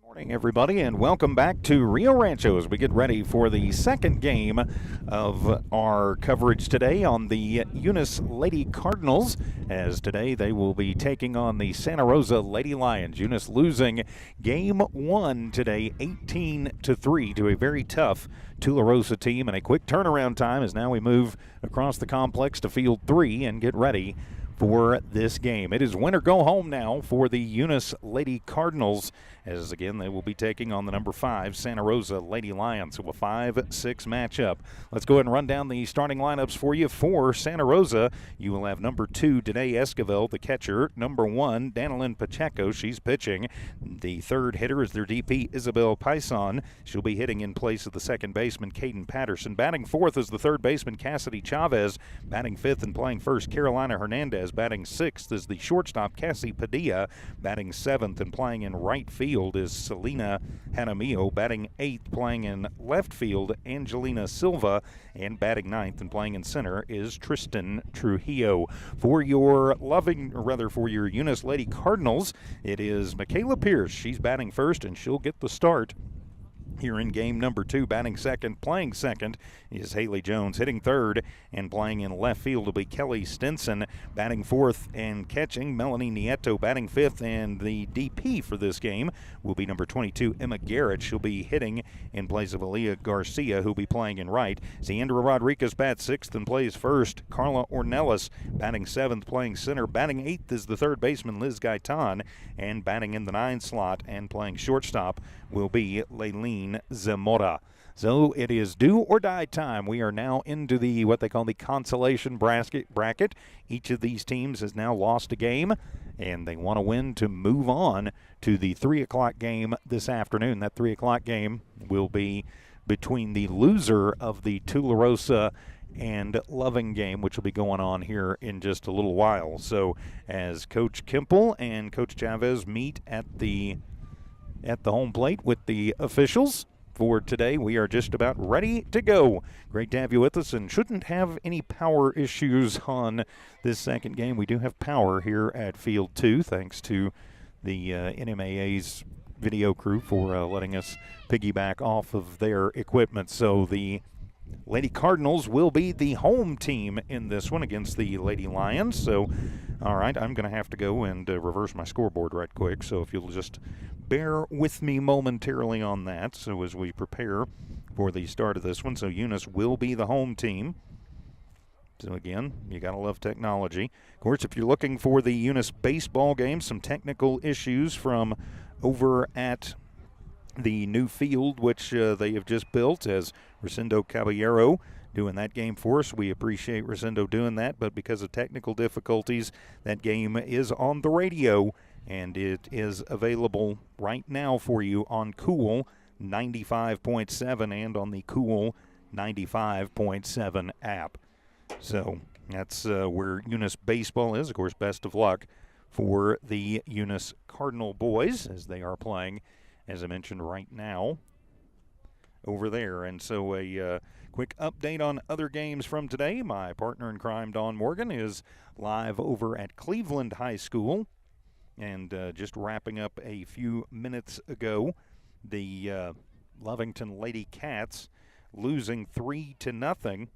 Morning, everybody, and welcome back to Rio Rancho as we get ready for the second game of our coverage today on the Eunice Lady Cardinals, as today they will be taking on the Santa Rosa Lady Lions. Eunice losing game one today 18-3 to a very tough Tularosa team, and a quick turnaround time as now we move across the complex to field three and get ready for this game. It is win or go home now for the Eunice Lady Cardinals, as again they will be taking on the number 5 Santa Rosa Lady Lions. So a 5-6 matchup. Let's go ahead and run down the starting lineups for you. For Santa Rosa, you will have number 2 Danae Esquivel, the catcher. Number 1 Danilyn Pacheco, she's pitching. The third hitter is their DP Isabel Paison. She'll be hitting in place of the second baseman Caden Patterson. Batting fourth is the third baseman Cassidy Chavez. Batting fifth and playing first Carolina Hernandez. Batting sixth is the shortstop Cassie Padilla. Batting seventh and playing in right field is Selena Hanamio. Batting eighth, playing in left field, Angelina Silva. And batting ninth and playing in center is Tristan Trujillo. For your for your Eunice Lady Cardinals, it is Michaela Pierce. She's batting first and she'll get the start here in game number 2. Batting second, playing second is Haley Jones. Hitting third and playing in left field will be Kelly Stinson. Batting fourth and catching, Melanie Nieto. Batting fifth, and the DP for this game will be number 22, Emma Garrett. She'll be hitting in place of Aaliyah Garcia, who'll be playing in right. Sandra Rodriguez bats sixth and plays first. Carla Ornelas batting seventh, playing center. Batting eighth is the third baseman, Liz Gaitan. And batting in the 9 slot and playing shortstop will be Leilene Zamora. So it is do or die time. We are now into the what they call the consolation bracket. Each of these teams has now lost a game, and they want to win to move on to the 3 o'clock game this afternoon. That 3 o'clock game will be between the loser of the Tularosa and Loving game, which will be going on here in just a little while. So as Coach Kimple and Coach Chavez meet at the home plate with the officials for today, we are just about ready to go. Great to have you with us, and shouldn't have any power issues on this second game. We do have power here at Field 2, thanks to the NMAA's video crew for letting us piggyback off of their equipment. So the Lady Cardinals will be the home team in this one against the Lady Lions. So, all right, I'm going to have to go and reverse my scoreboard right quick. So if you'll just bear with me momentarily on that. So as we prepare for the start of this one. So Eunice will be the home team. So again, you got to love technology. Of course, if you're looking for the Eunice baseball game, some technical issues from over at the new field, which they have just built, as Rosendo Caballero doing that game for us. We appreciate Rosendo doing that, but because of technical difficulties, that game is on the radio, and it is available right now for you on Cool 95.7 and on the Cool 95.7 app. So that's where Eunice baseball is. Of course, best of luck for the Eunice Cardinal boys as they are playing, as I mentioned, right now over there. And so a quick update on other games from today. My partner in crime, Dawn Morgan, is live over at Cleveland High School. And just wrapping up a few minutes ago, the Lovington Lady Cats losing 3-0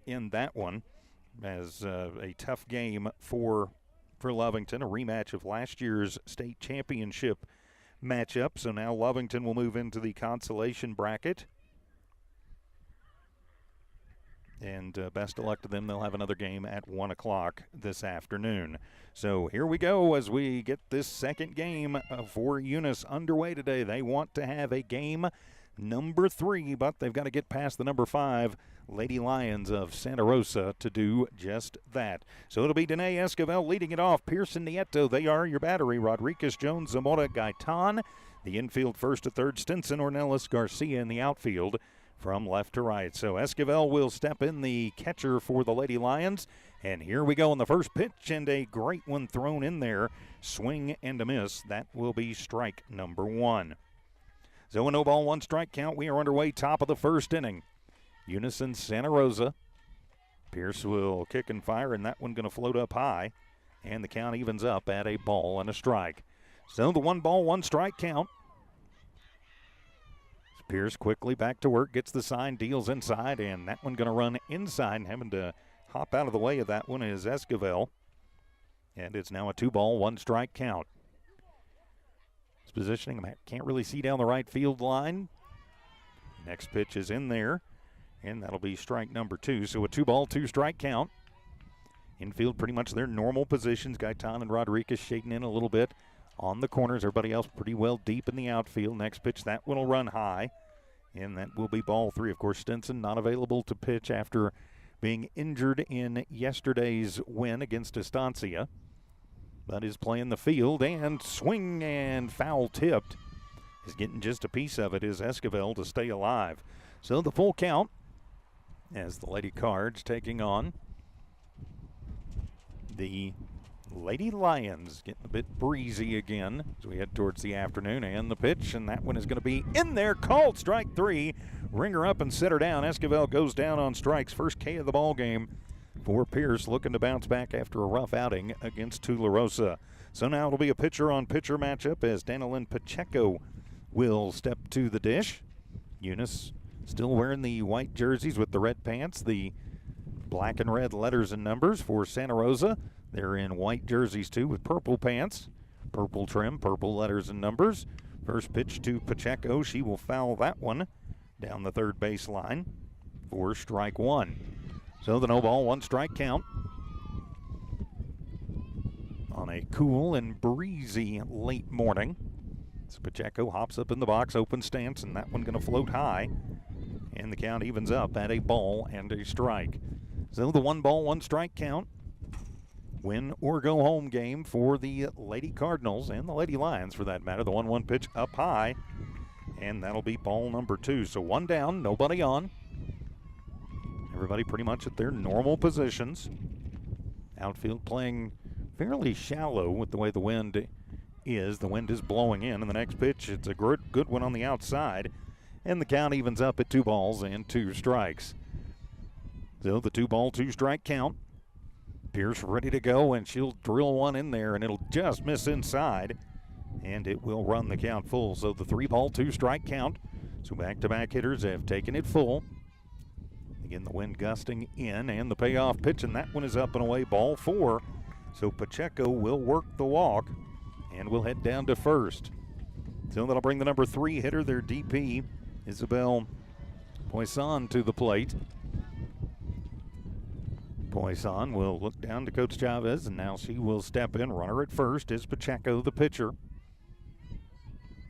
in that one, as a tough game for Lovington, a rematch of last year's state championship matchup. So now Lovington will move into the consolation bracket. And best of luck to them. They'll have another game at 1 o'clock this afternoon. So here we go as we get this second game for Eunice underway today. They want to have a game number 3, but they've got to get past the number 5 Lady Lions of Santa Rosa to do just that. So it'll be Danae Esquivel leading it off. Pearson Nieto, they are your battery. Rodriguez, Jones, Zamora, Gaitan. The infield first to third, Stinson, Ornelas, Garcia in the outfield from left to right. So Esquivel will step in, the catcher for the Lady Lions. And here we go on the first pitch, and a great one thrown in there. Swing and a miss. That will be strike number 1. So a no ball, 1 strike count. We are underway, top of the first inning. Eunice and Santa Rosa. Pierce will kick and fire, and that one going to float up high. And the count evens up at a ball and a strike. So the 1-1 count. Pierce quickly back to work, gets the sign, deals inside, and that one going to run inside, and having to hop out of the way of that one is Esquivel. And it's now a 2-1 count. His positioning, can't really see down the right field line. Next pitch is in there, and that'll be strike number 2. So a 2-2 count. Infield pretty much their normal positions. Gaitan and Rodriguez shading in a little bit on the corners. Everybody else pretty well deep in the outfield. Next pitch, that one will run high, and that will be ball 3. Of course, Stinson not available to pitch after being injured in yesterday's win against Estancia, but is playing the field, and swing and foul tipped. Is getting just a piece of it is Esquivel to stay alive. So the full count as the Lady Cards taking on the Lady Lions, getting a bit breezy again as we head towards the afternoon. And the pitch, and that one is going to be in there, called strike 3. Ring her up and set her down. Esquivel goes down on strikes. First K of the ball game for Pierce, looking to bounce back after a rough outing against Tularosa. So now it'll be a pitcher-on-pitcher matchup as Danilyn Pacheco will step to the dish. Eunice still wearing the white jerseys with the red pants, the black and red letters and numbers for Santa Rosa. They're in white jerseys too with purple pants, purple trim, purple letters and numbers. First pitch to Pacheco. She will foul that one down the third base line for strike 1. So the 0-1 count on a cool and breezy late morning. So Pacheco hops up in the box, open stance, and that one going to float high. And the count evens up at a ball and a strike. So the 1-1 count. Win or go home game for the Lady Cardinals and the Lady Lions for that matter. The 1-1 pitch up high, and that'll be ball number 2. So one down, nobody on. Everybody pretty much at their normal positions. Outfield playing fairly shallow with the way the wind is. The wind is blowing in, and the next pitch, it's a good one on the outside, and the count evens up at 2-2 strikes. So the 2-2 count. Pierce ready to go, and she'll drill one in there, and it'll just miss inside, and it will run the count full. So the 3-2 count. So back-to-back hitters have taken it full. Again, the wind gusting in, and the payoff pitch, and that one is up and away, ball 4. So Pacheco will work the walk, and will head down to first. So that'll bring the number 3 hitter, their DP, Isabel Poisson, to the plate. Poisson will look down to Coach Chavez, and now she will step in. Runner at first is Pacheco, the pitcher.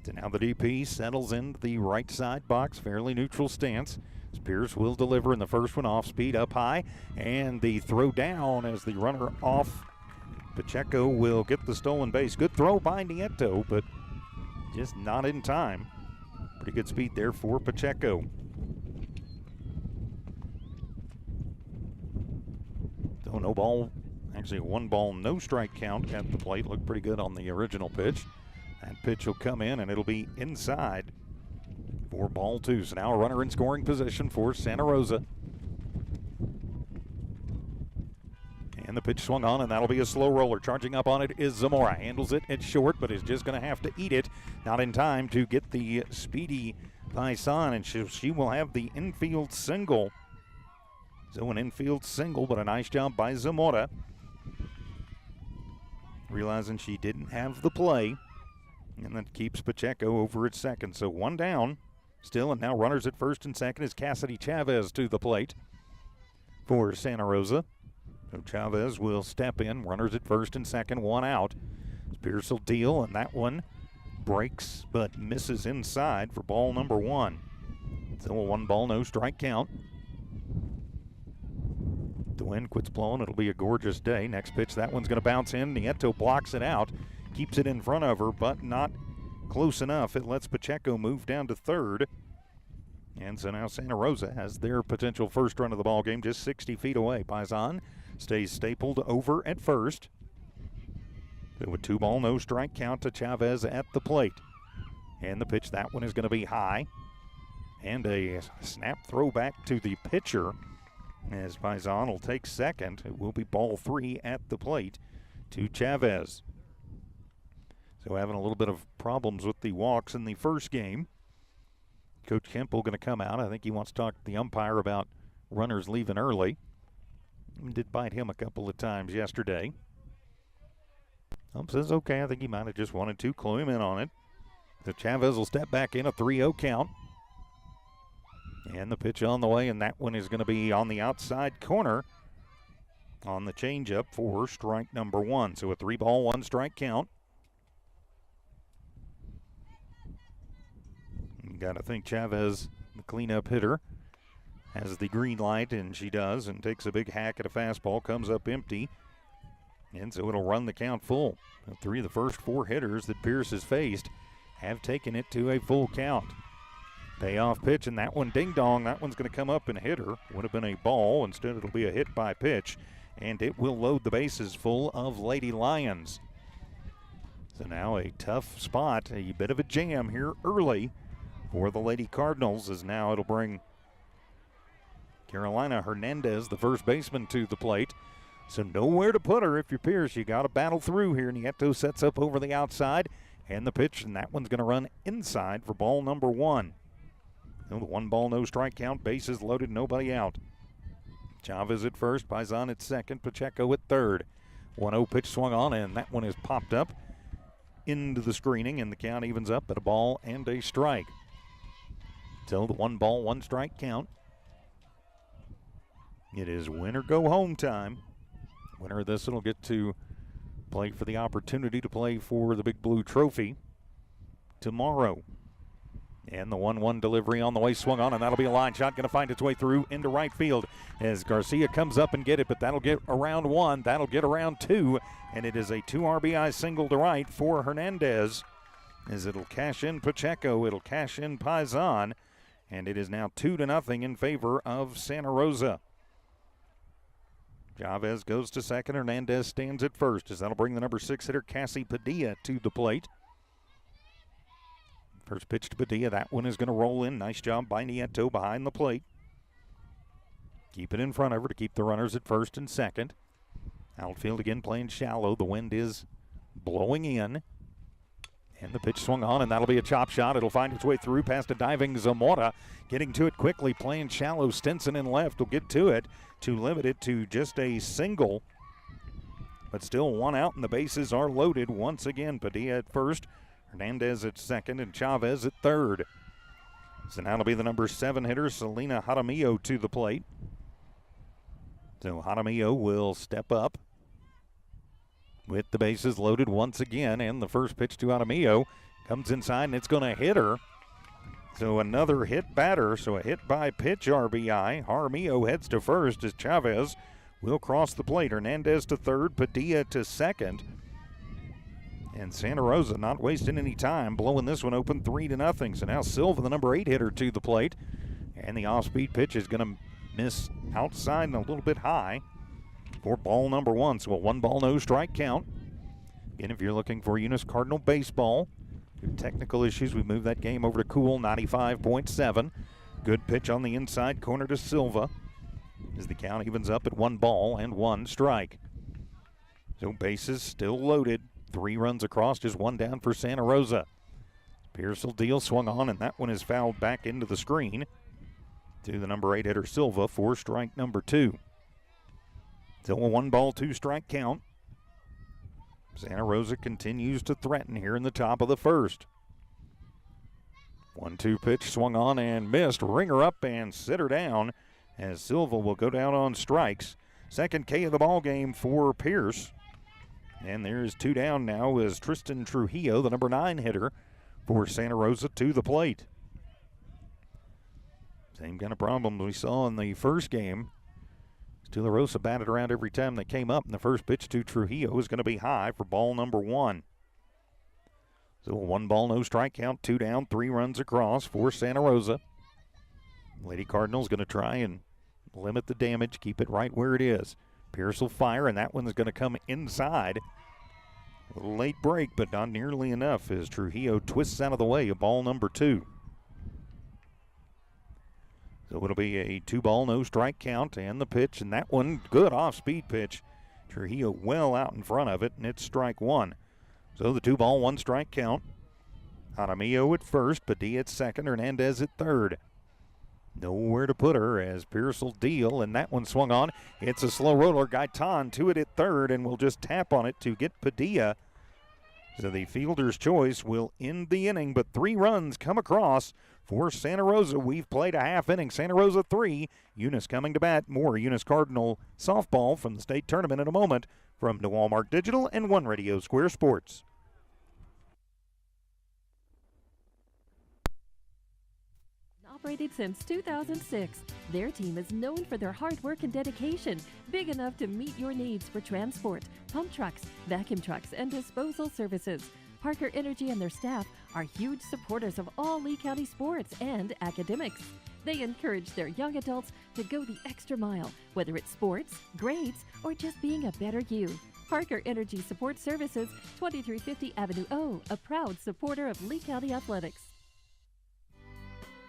So now the DP settles into the right side box, fairly neutral stance. Pierce will deliver in the first one, off speed, up high, and the throw down as the runner off. Pacheco will get the stolen base. Good throw by Nieto, but just not in time. Pretty good speed there for Pacheco. So no ball, actually a 1-ball, no strike count at the plate. Looked pretty good on the original pitch. That pitch will come in, and it'll be inside for ball 2. So now a runner in scoring position for Santa Rosa. And the pitch swung on, and that'll be a slow roller. Charging up on it is Zamora. Handles it at short, but is just going to have to eat it. Not in time to get the speedy Poisson, and she will have the infield single. So an infield single, but a nice job by Zamora. Realizing she didn't have the play. And that keeps Pacheco over at second. So one down still, and now runners at first and second is Cassidy Chavez to the plate for Santa Rosa. So Chavez will step in. Runners at first and second, one out. Pierce will deal, and that one breaks but misses inside for ball number 1. Still a 1-ball, no strike count. The wind quits blowing. It'll be a gorgeous day. Next pitch, that one's going to bounce in. Nieto blocks it out. Keeps it in front of her, but not close enough. It lets Pacheco move down to third. And so now Santa Rosa has their potential first run of the ball game just 60 feet away. Poisson stays stapled over at first. So a 2-ball, no strike count to Chavez at the plate. And the pitch, that one is going to be high. And a snap throw back to the pitcher as Poisson will take second. It will be ball 3 at the plate to Chavez. So having a little bit of problems with the walks in the first game. Coach Kemple going to come out. I think he wants to talk to the umpire about runners leaving early. Did bite him a couple of times yesterday. Ump says, okay, I think he might have just wanted to clue him in on it. So Chavez will step back in, a 3-0 count. And the pitch on the way, and that one is going to be on the outside corner on the changeup for strike number 1. So a 3-ball, 1-strike count. You got to think Chavez, the cleanup hitter, has the green light, and she does, and takes a big hack at a fastball, comes up empty. And so it'll run the count full. 3 of the first 4 hitters that Pierce has faced have taken it to a full count. Payoff pitch, and that one ding-dong. That one's going to come up and hit her. Would have been a ball. Instead, it'll be a hit by pitch, and it will load the bases full of Lady Lions. So now a tough spot, a bit of a jam here early for the Lady Cardinals, as now it'll bring Carolina Hernandez, the first baseman, to the plate. So nowhere to put her if you're Pierce. You got to battle through here. Nieto sets up over the outside, and the pitch, and that one's going to run inside for ball number 1. So the 1-ball, no-strike count, bases loaded, nobody out. Chavez at first, Paisan at second, Pacheco at third. 1-0 pitch swung on, and that one is popped up into the screening, and the count evens up at a ball and a strike. So the 1-ball, 1-strike count. It is win or go home time. Winner of this will get to play for the opportunity to play for the Big Blue Trophy tomorrow. And the 1-1 delivery on the way, swung on, and that'll be a line shot, going to find its way through into right field as Garcia comes up and get it, but that'll get around 1, that'll get around 2, and it is a 2 RBI single to right for Hernandez, as it'll cash in Pacheco, it'll cash in Paisan, and it is now 2-0 in favor of Santa Rosa. Chavez goes to second, Hernandez stands at first, as that'll bring the number 6 hitter Cassie Padilla to the plate. First pitch to Padilla, that one is going to roll in. Nice job by Nieto behind the plate. Keep it in front of her to keep the runners at first and second. Outfield again playing shallow. The wind is blowing in. And the pitch swung on, and that'll be a chop shot. It'll find its way through past a diving Zamora. Getting to it quickly, playing shallow. Stinson in left will get to it to limit it to just a single. But still 1 out, and the bases are loaded once again. Padilla at first, Hernandez at second, and Chavez at third. So now it'll be the number 7 hitter, Selena Jaramillo, to the plate. So Jaramillo will step up with the bases loaded once again, and the first pitch to Jaramillo comes inside, and it's going to hit her. So another hit batter, so a hit by pitch RBI. Jaramillo heads to first as Chavez will cross the plate. Hernandez to third, Padilla to second. And Santa Rosa not wasting any time, blowing this one open 3-0. So now Silva, the number 8 hitter, to the plate. And the off-speed pitch is going to miss outside and a little bit high for ball number 1. So a 1-ball, no-strike count. Again, if you're looking for Eunice Cardinal baseball, technical issues, we move that game over to Cool 95.7. Good pitch on the inside corner to Silva as the count evens up at 1 ball and 1 strike. So bases still loaded. 3 runs across, just 1 down for Santa Rosa. Pierce will deal, swung on, and that one is fouled back into the screen to the number 8 hitter Silva for strike number 2. Still a 1-ball, 2-strike count. Santa Rosa continues to threaten here in the top of the first. 1-2 pitch swung on and missed. Ring her up and sit her down as Silva will go down on strikes. Second K of the ball game for Pierce. And there's 2 down now as Tristan Trujillo, the number 9 hitter for Santa Rosa, to the plate. Same kind of problem we saw in the first game. De La Rosa batted around every time they came up, and the first pitch to Trujillo is going to be high for ball number 1. So a 1-ball, no-strike count, 2 down, 3 runs across for Santa Rosa. Lady Cardinals going to try and limit the damage, keep it right where it is. Pierce will fire, and that one's going to come inside. A little late break, but not nearly enough as Trujillo twists out of the way of ball number 2. So it'll be a 2-ball, no-strike count, and the pitch, and that one, good off-speed pitch. Trujillo well out in front of it, and it's strike 1. So the 2-ball, 1-strike count. Jaramillo at first, Padilla at second, Hernandez at third. Nowhere to put her as Pierce will deal, and that one swung on. It's a slow roller. Gaitan to it at third, and will just tap on it to get Padilla. So the fielder's choice will end the inning, but 3 runs come across for Santa Rosa. We've played a half inning. Santa Rosa 3. Eunice coming to bat. More Eunice Cardinal softball from the state tournament in a moment from New Walmart Digital and One Radio Square Sports. Operated since 2006. Their team is known for their hard work and dedication, big enough to meet your needs for transport, pump trucks, vacuum trucks, and disposal services. Parker Energy and their staff are huge supporters of all Lee County sports and academics. They encourage their young adults to go the extra mile, whether it's sports, grades, or just being a better you. Parker Energy Support Services, 2350 Avenue O, a proud supporter of Lee County Athletics.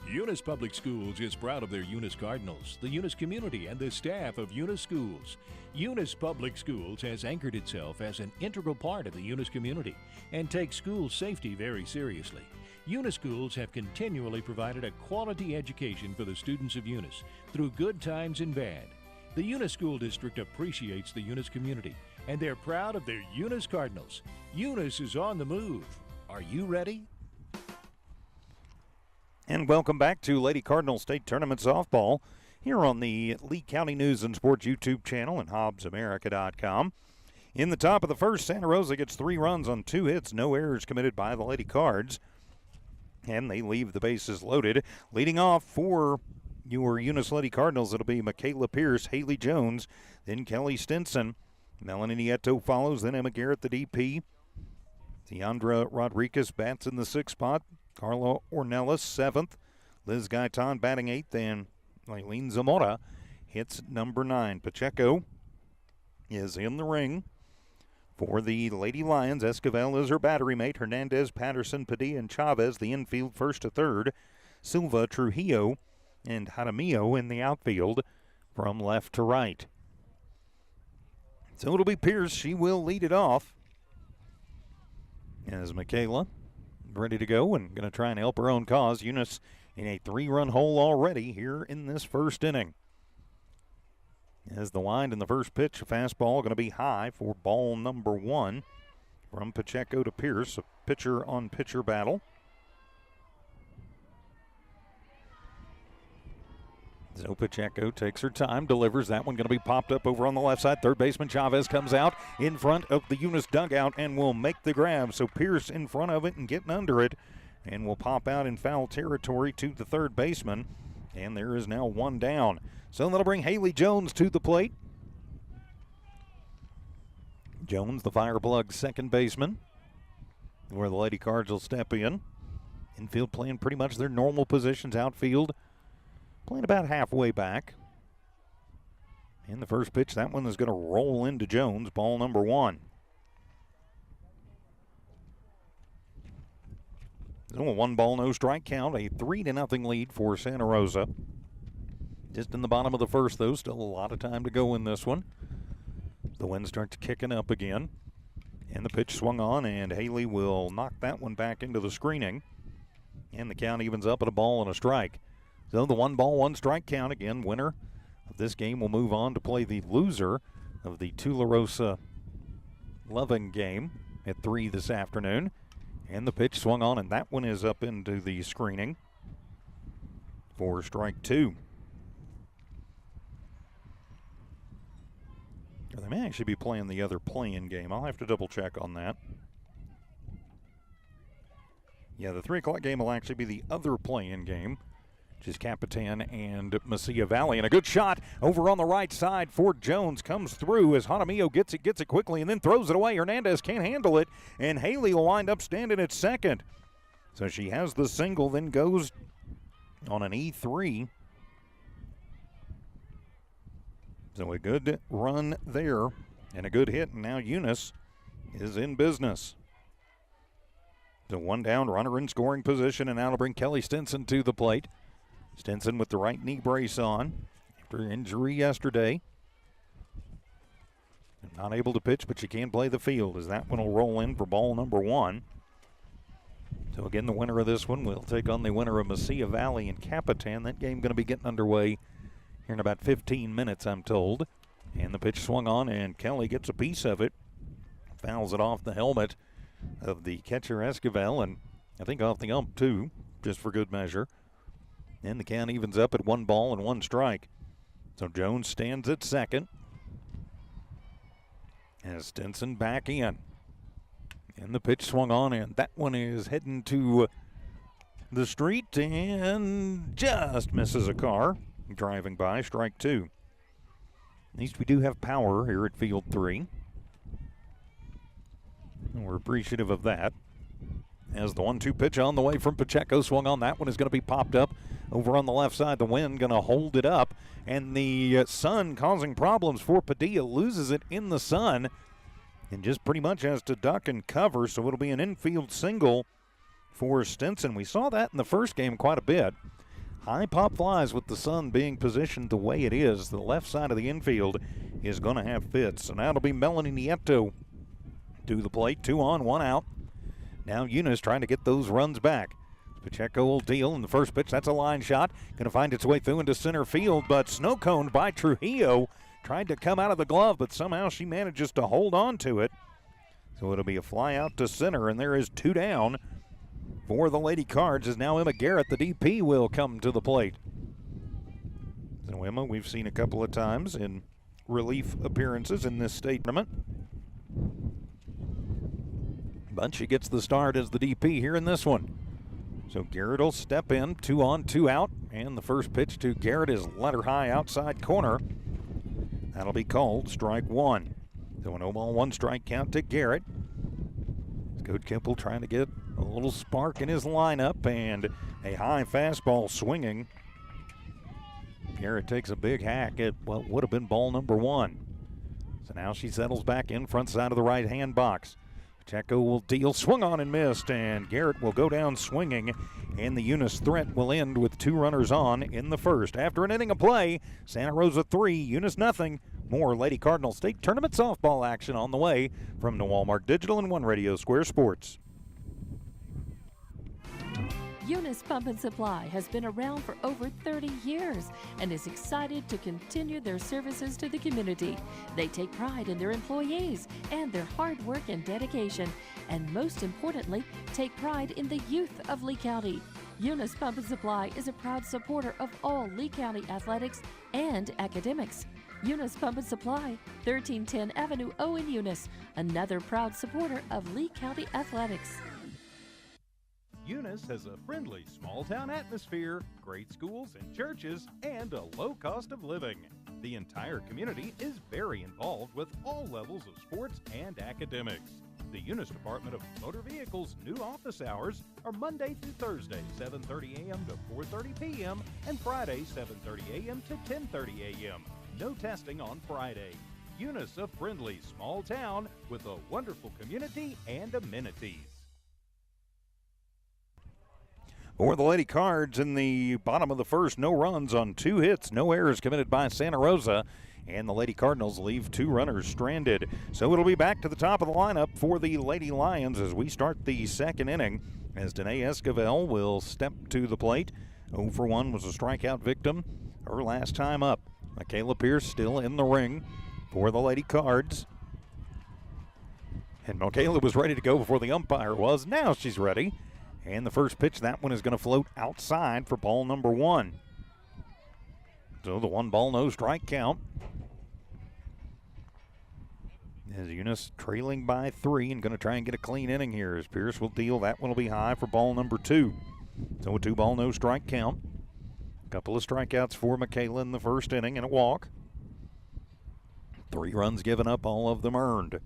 Eunice Public Schools is proud of their Eunice Cardinals, the Eunice community, and the staff of Eunice Schools. Eunice Public Schools has anchored itself as an integral part of the Eunice community and takes school safety very seriously. Eunice Schools have continually provided a quality education for the students of Eunice through good times and bad. The Eunice School District appreciates the Eunice community, and they're proud of their Eunice Cardinals. Eunice is on the move. Are you ready? And welcome back to Lady Cardinal State Tournament Softball here on the Lee County News and Sports YouTube channel and HobbsAmerica.com. In the top of the first, Santa Rosa gets 3 runs on 2 hits, no errors committed by the Lady Cards, and they leave the bases loaded. Leading off for your Eunice Lady Cardinals, it'll be Michaela Pierce, Haley Jones, then Kelly Stinson. Melanie Nieto follows, then Emma Garrett, the DP. Deandra Rodriguez bats in the 6th spot. Carla Ornelas, 7th. Liz Gaitan batting 8th. And Eileen Zamora hits number 9. Pacheco is in the ring for the Lady Lions. Esquivel is her battery mate. Hernandez, Patterson, Padilla, and Chavez, the infield 1st to 3rd. Silva, Trujillo, and Jaramillo in the outfield from left to right. So it'll be Pierce. She will lead it off as Michaela ready to go and going to try and help her own cause. Eunice in a 3-run hole already here in this first inning. As the wind in the first pitch, a fastball going to be high for ball number 1 from Pacheco to Pierce, a pitcher-on-pitcher battle. So Pacheco takes her time, delivers. That one going to be popped up over on the left side. Third baseman Chavez comes out in front of the Eunice dugout and will make the grab. So Pierce in front of it and getting under it and will pop out in foul territory to the third baseman. And there is now 1 down. So that'll bring Haley Jones to the plate. Jones, the Fireplug second baseman, where the Lady Cards will step in. Infield playing pretty much their normal positions. Outfield playing about halfway back. In the first pitch, that one is going to roll into Jones, ball number 1. So a 1-ball, no strike count, a 3-0 lead for Santa Rosa. Just in the bottom of the first, though, still a lot of time to go in this one. The wind starts kicking up again. And the pitch swung on, and Haley will knock that one back into the screening. And the count evens up at a ball and a strike. So the 1-ball, 1-strike count again. Winner of this game will move on to play the loser of the Tularosa Loving game at 3 this afternoon. And the pitch swung on, and that one is up into the screening for strike 2. Or they may actually be playing the other play-in game. I'll have to double check on that. Yeah, the 3 o'clock game will actually be the other play-in game, which is Capitan and Mesilla Valley. And a good shot over on the right side for Jones comes through as Jaramillo gets it quickly and then throws it away. Hernandez can't handle it, and Haley will wind up standing at second. So she has the single, then goes on an E3. So a good run there and a good hit, and now Eunice is in business. So 1 down, runner in scoring position, and now to bring Kelly Stinson to the plate. Stinson with the right knee brace on after injury yesterday. Not able to pitch, but she can play the field as that one will roll in for ball number 1. So again, the winner of this one will take on the winner of Mesilla Valley and Capitan. That game going to be getting underway here in about 15 minutes, I'm told. And the pitch swung on, and Kelly gets a piece of it. Fouls it off the helmet of the catcher Esquivel, and I think off the ump too, just for good measure. And the count evens up at 1 ball and 1 strike. So Jones stands at second. As Stinson back in. And the pitch swung on, and that one is heading to the street and just misses a car driving by. Strike 2. At least we do have power here at Field 3. And we're appreciative of that. As the 1-2 pitch on the way from Pacheco swung on, that one is going to be popped up over on the left side. The wind going to hold it up, and the sun causing problems for Padilla. Loses it in the sun and just pretty much has to duck and cover, so it'll be an infield single for Stinson. We saw that in the first game quite a bit. High pop flies with the sun being positioned the way it is. The left side of the infield is going to have fits. So now it'll be Melanie Nieto to the plate. 2 on, 1 out. Now Eunice trying to get those runs back. Pacheco will deal in the first pitch. That's a line shot. Going to find its way through into center field, but snow coned by Trujillo. Tried to come out of the glove, but somehow she manages to hold on to it. So it'll be a fly out to center, and there is 2 down for the Lady Cards. As now Emma Garrett, the DP, will come to the plate. So Emma, we've seen a couple of times in relief appearances in this state tournament. But she gets the start as the DP here in this one. So Garrett will step in, 2 on, 2 out. And the first pitch to Garrett is letter high outside corner. That'll be called strike 1. So an 0-ball 1 strike count to Garrett. Coach Kemple trying to get a little spark in his lineup, and a high fastball swinging. Garrett takes a big hack at what would have been ball number 1. So now she settles back in front side of the right-hand box. Pacheco will deal, swung on and missed, and Garrett will go down swinging, and the Eunice threat will end with 2 runners on in the first. After an inning of play, Santa Rosa 3, Eunice nothing. More Lady Cardinal State Tournament softball action on the way from the Walmart Digital and One Radio Square Sports. Eunice Pump and Supply has been around for over 30 years and is excited to continue their services to the community. They take pride in their employees and their hard work and dedication, and most importantly, take pride in the youth of Lee County. Eunice Pump and Supply is a proud supporter of all Lee County athletics and academics. Eunice Pump and Supply, 1310 Avenue O in Eunice, another proud supporter of Lee County athletics. Eunice has a friendly small-town atmosphere, great schools and churches, and a low cost of living. The entire community is very involved with all levels of sports and academics. The Eunice Department of Motor Vehicles' new office hours are Monday through Thursday, 7:30 a.m. to 4:30 p.m., and Friday, 7:30 a.m. to 10:30 a.m. No testing on Friday. Eunice, a friendly small town with a wonderful community and amenities. For the Lady Cards in the bottom of the first, no runs on 2 hits, no errors committed by Santa Rosa, and the Lady Cardinals leave 2 runners stranded. So it'll be back to the top of the lineup for the Lady Lions as we start the second inning, as Danae Esquivel will step to the plate. 0 for 1 was a strikeout victim her last time up. Michaela Pierce still in the ring for the Lady Cards. And Michaela was ready to go before the umpire was. Now she's ready. And the first pitch, that one is going to float outside for ball number 1. So the 1 ball, no strike count. As Eunice trailing by 3 and going to try and get a clean inning here as Pierce will deal. That one will be high for ball number 2. So a 2 ball, no strike count. Couple of strikeouts for Michaela in the first inning and a walk. 3 runs given up, all of them earned.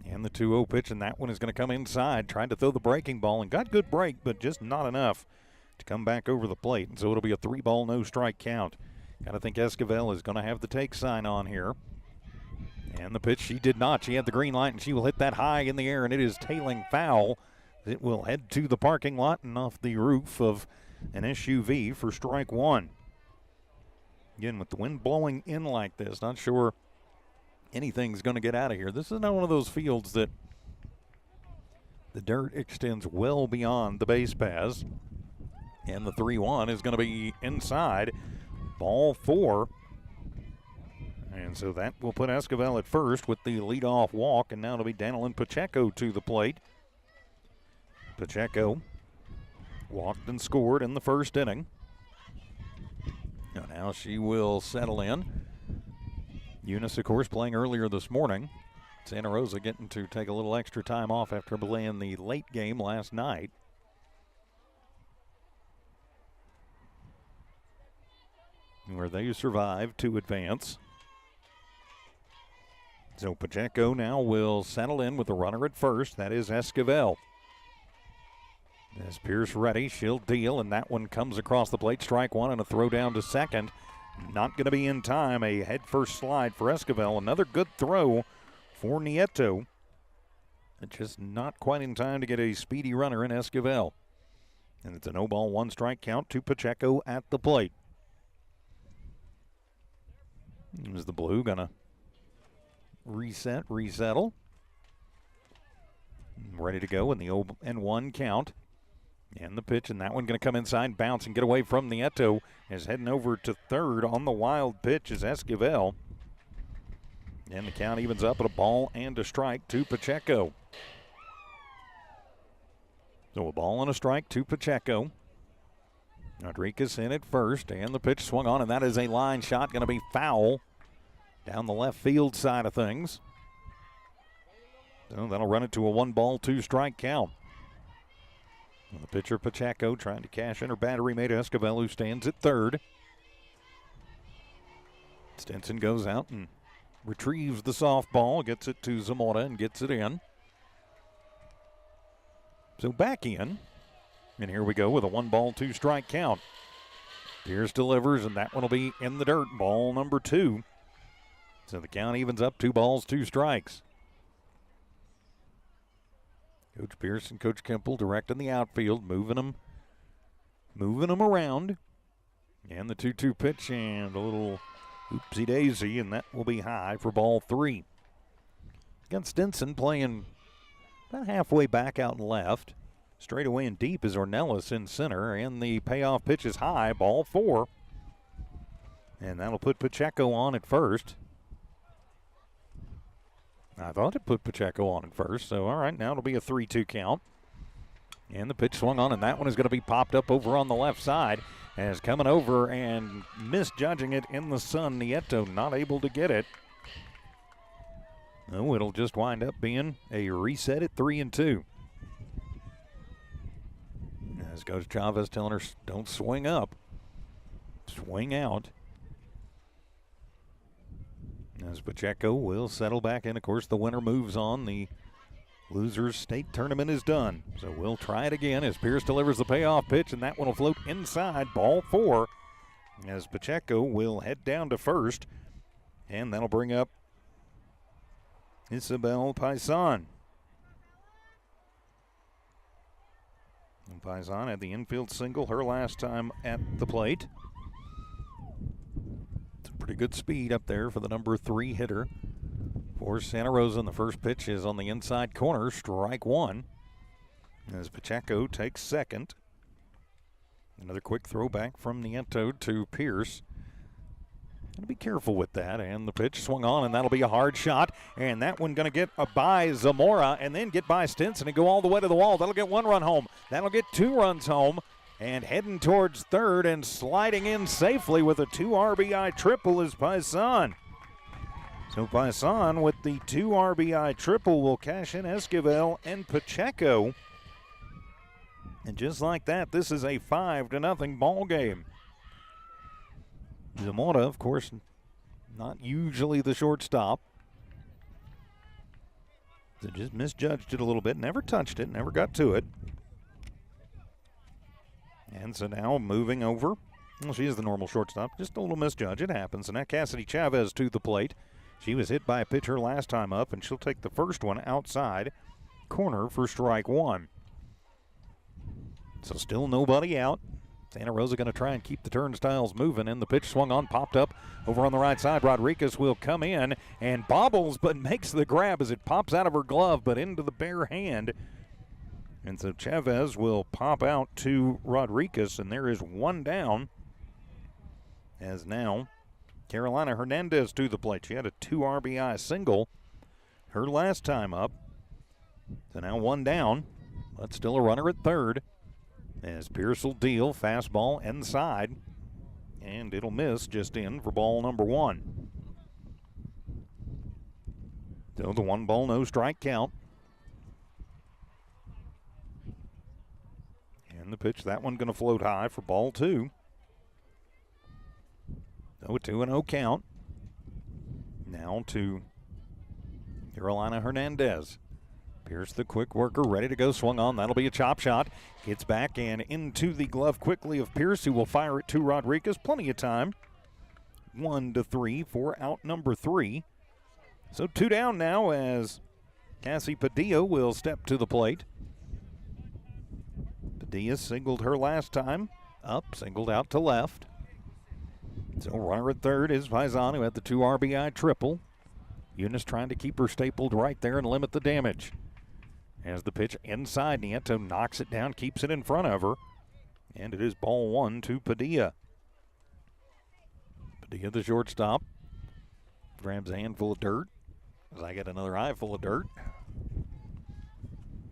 And the 2-0 pitch, and that one is going to come inside, trying to throw the breaking ball, and got good break, but just not enough to come back over the plate. And so it'll be a 3 ball, no strike count. Got to think Esquivel is going to have the take sign on here. And the pitch, she did not. She had the green light, and she will hit that high in the air, and it is tailing foul. It will head to the parking lot and off the roof of an SUV for strike 1. Again, with the wind blowing in like this, not sure anything's going to get out of here. This is not one of those fields that the dirt extends well beyond the base paths. And the 3-1 is going to be inside. Ball 4. And so that will put Esquivel at first with the leadoff walk. And now it'll be Danilyn Pacheco to the plate. Pacheco walked and scored in the first inning. Now she will settle in. Eunice, of course, playing earlier this morning. Santa Rosa getting to take a little extra time off after playing the late game last night. Where they survived to advance. So Pacheco now will settle in with the runner at first. That is Esquivel. As Pierce ready, she'll deal, and that one comes across the plate. Strike one and a throw down to second. Not going to be in time. A head-first slide for Esquivel. Another good throw for Nieto. Just not quite in time to get a speedy runner in Esquivel. And it's a no-ball, one-strike count to Pacheco at the plate. Is the blue going to resettle? Ready to go in the 0-1 count. And the pitch, and that one going to come inside, bounce, and get away from Nieto. Is heading over to third on the wild pitch is Esquivel. And the count evens up at a ball and a strike to Pacheco. So a ball and a strike to Pacheco. Rodriguez in at first, and the pitch swung on, and that is a line shot, going to be foul down the left field side of things. So that'll run it to a 1-ball, 2-strike count. The pitcher, Pacheco, trying to cash in her battery mate, Esquivel, who stands at third. Stinson goes out and retrieves the softball, gets it to Zamora and gets it in. So back in. And here we go with a 1-ball, 2-strike count. Pierce delivers, and that one will be in the dirt. Ball number 2. So the count evens up, 2 balls, 2 strikes. Coach Pierce and Coach Kemple directing the outfield, moving them around. And the 2-2 pitch and a little oopsie-daisy, and that will be high for ball 3. Again, Stinson playing about halfway back out and left. Straight away and deep is Ornelas in center, and the payoff pitch is high, ball 4. And that'll put Pacheco on at first. I thought it put Pacheco on at first, so all right, now it'll be a 3-2 count. And the pitch swung on, and that one is going to be popped up over on the left side. As coming over and misjudging it in the sun, Nieto not able to get it. No, it'll just wind up being a reset at 3-2. As Coach Chavez telling her, don't swing up, swing out. As Pacheco will settle back in. Of course, the winner moves on. The losers state tournament is done. So we'll try it again as Pierce delivers the payoff pitch, and that one will float inside, ball 4. As Pacheco will head down to first, and that'll bring up Isabel Paisan. And Paisan had the infield single her last time at the plate. Pretty good speed up there for the number 3 hitter for Santa Rosa. And the first pitch is on the inside corner, strike 1. As Pacheco takes second. Another quick throwback from Nieto to Pierce. Gotta be careful with that. And the pitch swung on, and that'll be a hard shot. And that one gonna get by Zamora and then get by Stinson and go all the way to the wall. That'll get 1 run home. That'll get 2 runs home. And heading towards third and sliding in safely with a 2 RBI triple is Paisan. So Paisan with the 2 RBI triple will cash in Esquivel and Pacheco. And just like that, this is a 5-0 ball game. Zamora, of course, not usually the shortstop. They just misjudged it a little bit, never touched it, never got to it. And so now moving over. Well, she is the normal shortstop. Just a little misjudge. It happens. And now Cassidy Chavez to the plate. She was hit by a pitcher last time up, and she'll take the first one outside corner for strike 1. So still nobody out. Santa Rosa going to try and keep the turnstiles moving, and the pitch swung on, popped up over on the right side. Rodriguez will come in and bobbles, but makes the grab as it pops out of her glove, but into the bare hand. And so Chavez will pop out to Rodriguez, and there is one down. As now Carolina Hernandez to the plate. She had a 2 RBI single her last time up. So now one down, but still a runner at third. As Pierce will deal, fastball inside, and it'll miss just in for ball number 1. So the 1-ball, no strike count. And the pitch, that one going to float high for ball 2. So a 2-0 count. Now to Carolina Hernandez. Pierce, the quick worker, ready to go, swung on. That'll be a chop shot. Gets back and into the glove quickly of Pierce, who will fire it to Rodriguez. Plenty of time. 1-3 for out number 3. So 2 down now as Cassie Padilla will step to the plate. Padilla singled her last time. Up, singled out to left. So runner at third is Faison, who had the 2 RBI triple. Eunice trying to keep her stapled right there and limit the damage. As the pitch inside, Nieto knocks it down, keeps it in front of her. And it is ball 1 to Padilla. Padilla, the shortstop, grabs a handful of dirt. As I get another eye full of dirt.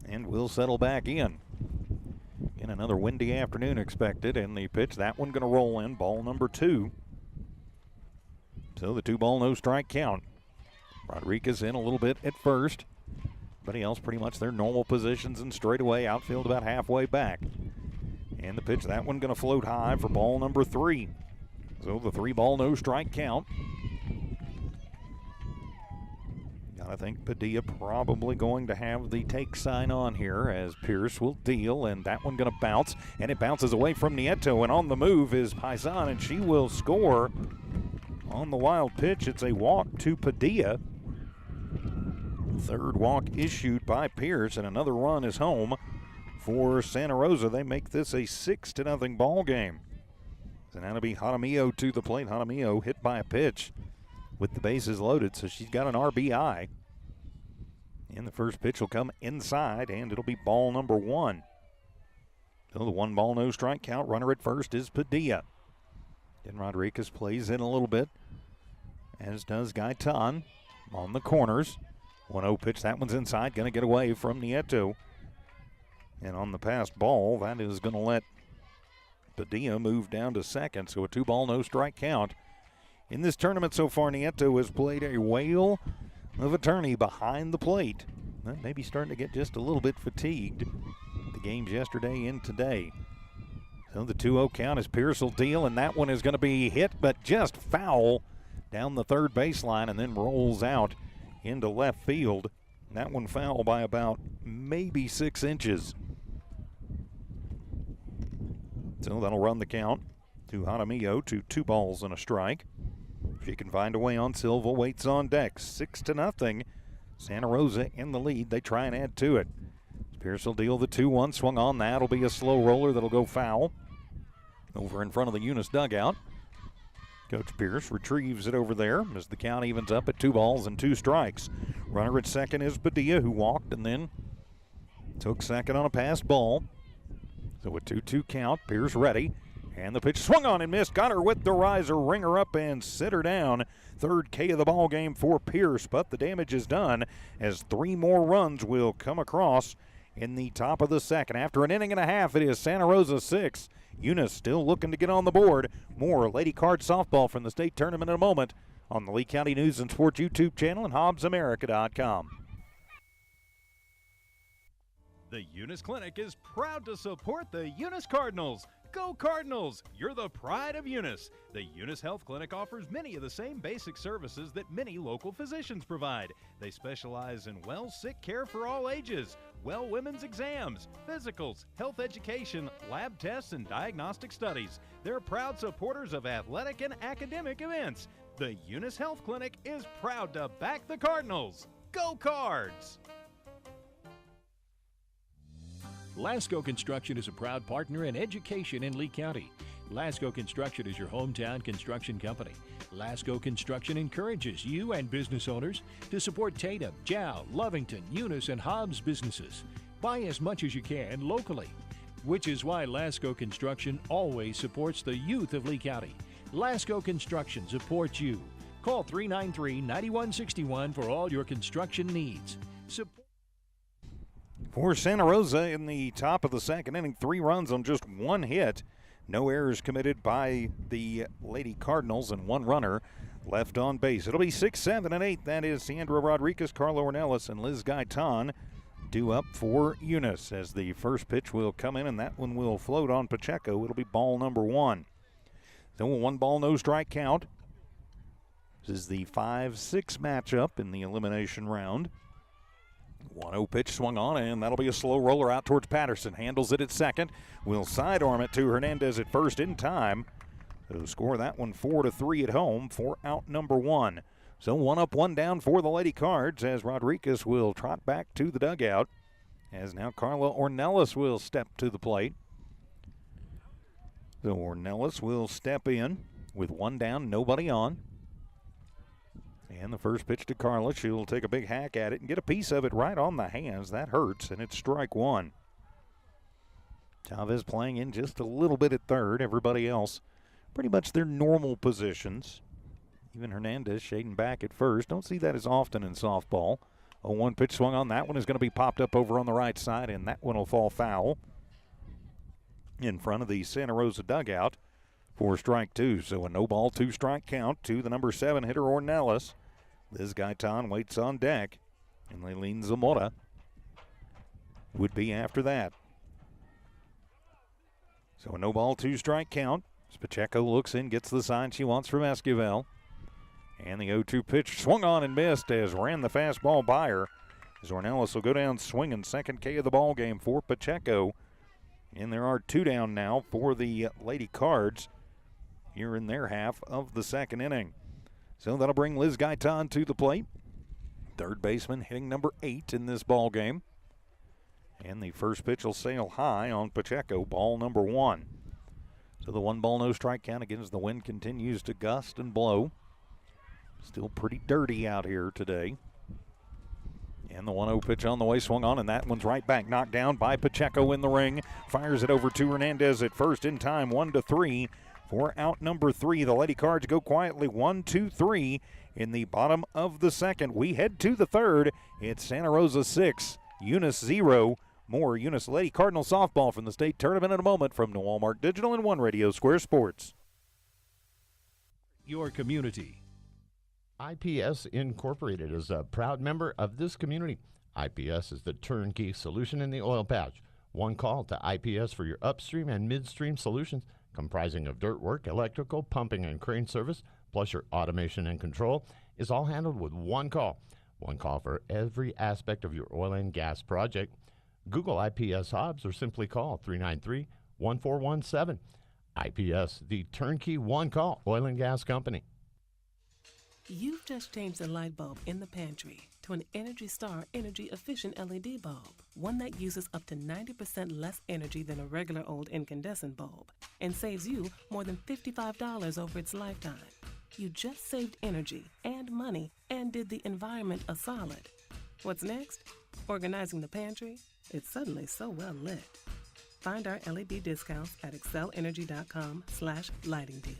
And will settle back in. Again, another windy afternoon expected. And the pitch, that one going to roll in, ball number 2. So the 2-ball, no strike count. Rodriguez in a little bit at first. Everybody else pretty much their normal positions and straightaway. Outfield about halfway back. And the pitch, that one going to float high for ball number 3. So the 3-ball, no strike count. I think Padilla probably going to have the take sign on here as Pierce will deal, and that one going to bounce, and it bounces away from Nieto, and on the move is Paisan, and she will score on the wild pitch. It's a walk to Padilla. Third walk issued by Pierce, and another run is home for Santa Rosa. They make this a 6-0 ball game. So now to be Jaramillo to the plate. Jaramillo hit by a pitch with the bases loaded, so she's got an RBI. And the first pitch will come inside, and it'll be ball number 1. So the 1-ball, no strike count. Runner at first is Padilla. And Rodriguez plays in a little bit, as does Gaitan on the corners. 1-0 pitch, that one's inside, going to get away from Nieto. And on the passed ball, that is going to let Padilla move down to second, so a 2-ball, no strike count. In this tournament so far, Nieto has played a whale of a tourney behind the plate. Maybe starting to get just a little bit fatigued. The games yesterday and today. So the 2-0 count as Pierce will deal, and that one is going to be hit, but just foul down the third baseline and then rolls out into left field. That one foul by about maybe 6 inches. So that'll run the count to Jaramillo to 2 balls and a strike. She can find a way on Silva, waits on deck. 6-0. Santa Rosa in the lead. They try and add to it. Pierce will deal the 2-1. Swung on. That'll be a slow roller that'll go foul. Over in front of the Eunice dugout. Coach Pierce retrieves it over there as the count evens up at 2 balls and 2 strikes. Runner at second is Padilla, who walked and then took second on a passed ball. So a 2-2 count. Pierce ready. And the pitch swung on and missed. Got her with the riser. Ring her up and sit her down. Third K of the ball game for Pierce, but the damage is done as 3 more runs will come across in the top of the second. After an inning and a half, it is Santa Rosa 6. Eunice still looking to get on the board. More Lady Card softball from the state tournament in a moment on the Lee County News and Sports YouTube channel and HobbsAmerica.com. The Eunice Clinic is proud to support the Eunice Cardinals. Go Cardinals! You're the pride of Eunice. The Eunice Health Clinic offers many of the same basic services that many local physicians provide. They specialize in sick care for all ages, women's exams, physicals, health education, lab tests, and diagnostic studies. They're proud supporters of athletic and academic events. The Eunice Health Clinic is proud to back the Cardinals. Go Cards! Lasco Construction is a proud partner in education in Lee County. Lasco Construction is your hometown construction company. Lasco Construction encourages you and business owners to support Tatum, Jow, Lovington, Eunice, and Hobbs businesses. Buy as much as you can locally, which is why Lasco Construction always supports the youth of Lee County. Lasco Construction supports you. Call 393-9161 for all your construction needs. For Santa Rosa in the top of the second inning, 3 runs on just 1 hit. No errors committed by the Lady Cardinals and 1 runner left on base. It'll be 6, 7, and 8. That is Sandra Rodriguez, Carla Ornelas, and Liz Gaitan due up for Eunice as the first pitch will come in, and that one will float on Pacheco. It'll be ball number 1. So a 1-ball, no strike count. This is the 5-6 matchup in the elimination round. 1-0 pitch swung on, and that'll be a slow roller out towards Patterson. Handles it at second. Will sidearm it to Hernandez at first in time. So score that one 4-3 at home for out number 1. So 1 up, 1 down for the Lady Cards as Rodriguez will trot back to the dugout. As now Carla Ornelas will step to the plate. So Ornelas will step in with 1 down, nobody on. And the first pitch to Carla, she'll take a big hack at it and get a piece of it right on the hands. That hurts, and it's strike 1. Chavez playing in just a little bit at third. Everybody else pretty much their normal positions. Even Hernandez shading back at first. Don't see that as often in softball. 0-1 pitch swung on. That one is going to be popped up over on the right side, and that one will fall foul in front of the Santa Rosa dugout for strike 2. So a no-ball, 2-strike count to the number 7 hitter Ornelas. Liz Gaitan waits on deck, and Leilene Zamora would be after that. So a no-ball, 2-strike count. As Pacheco looks in, gets the sign she wants from Esquivel. And the 0-2 pitch swung on and missed as ran the fastball by her. As Ornelas will go down swinging, second K of the ball game for Pacheco. And there are 2 down now for the Lady Cards here in their half of the second inning. So that'll bring Liz Gaitan to the plate. Third baseman hitting number 8 in this ball game. And the first pitch will sail high on Pacheco, ball number 1. So the 1-ball, no strike count again as the wind continues to gust and blow. Still pretty dirty out here today. And the 1-0 pitch on the way, swung on, and that one's right back. Knocked down by Pacheco in the ring. Fires it over to Hernandez at first in time, 1-3 for out number 3. The Lady Cards go quietly 1-2-3 in the bottom of the second. We head to the third. It's Santa Rosa 6, Eunice 0. More Eunice Lady Cardinal softball from the state tournament in a moment from the Walmart Digital and One Radio Square Sports. Your community. IPS Incorporated is a proud member of this community. IPS is the turnkey solution in the oil patch. One call to IPS for your upstream and midstream solutions, comprising of dirt work, electrical, pumping, and crane service, plus your automation and control, is all handled with one call. One call for every aspect of your oil and gas project. Google IPS Hobbs or simply call 393-1417. IPS, the turnkey one-call oil and gas company. You've just changed the light bulb in the pantry to an Energy Star energy-efficient LED bulb, one that uses up to 90% less energy than a regular old incandescent bulb and saves you more than $55 over its lifetime. You just saved energy and money and did the environment a solid. What's next? Organizing the pantry? It's suddenly so well lit. Find our LED discounts at excelenergy.com/lighting deals.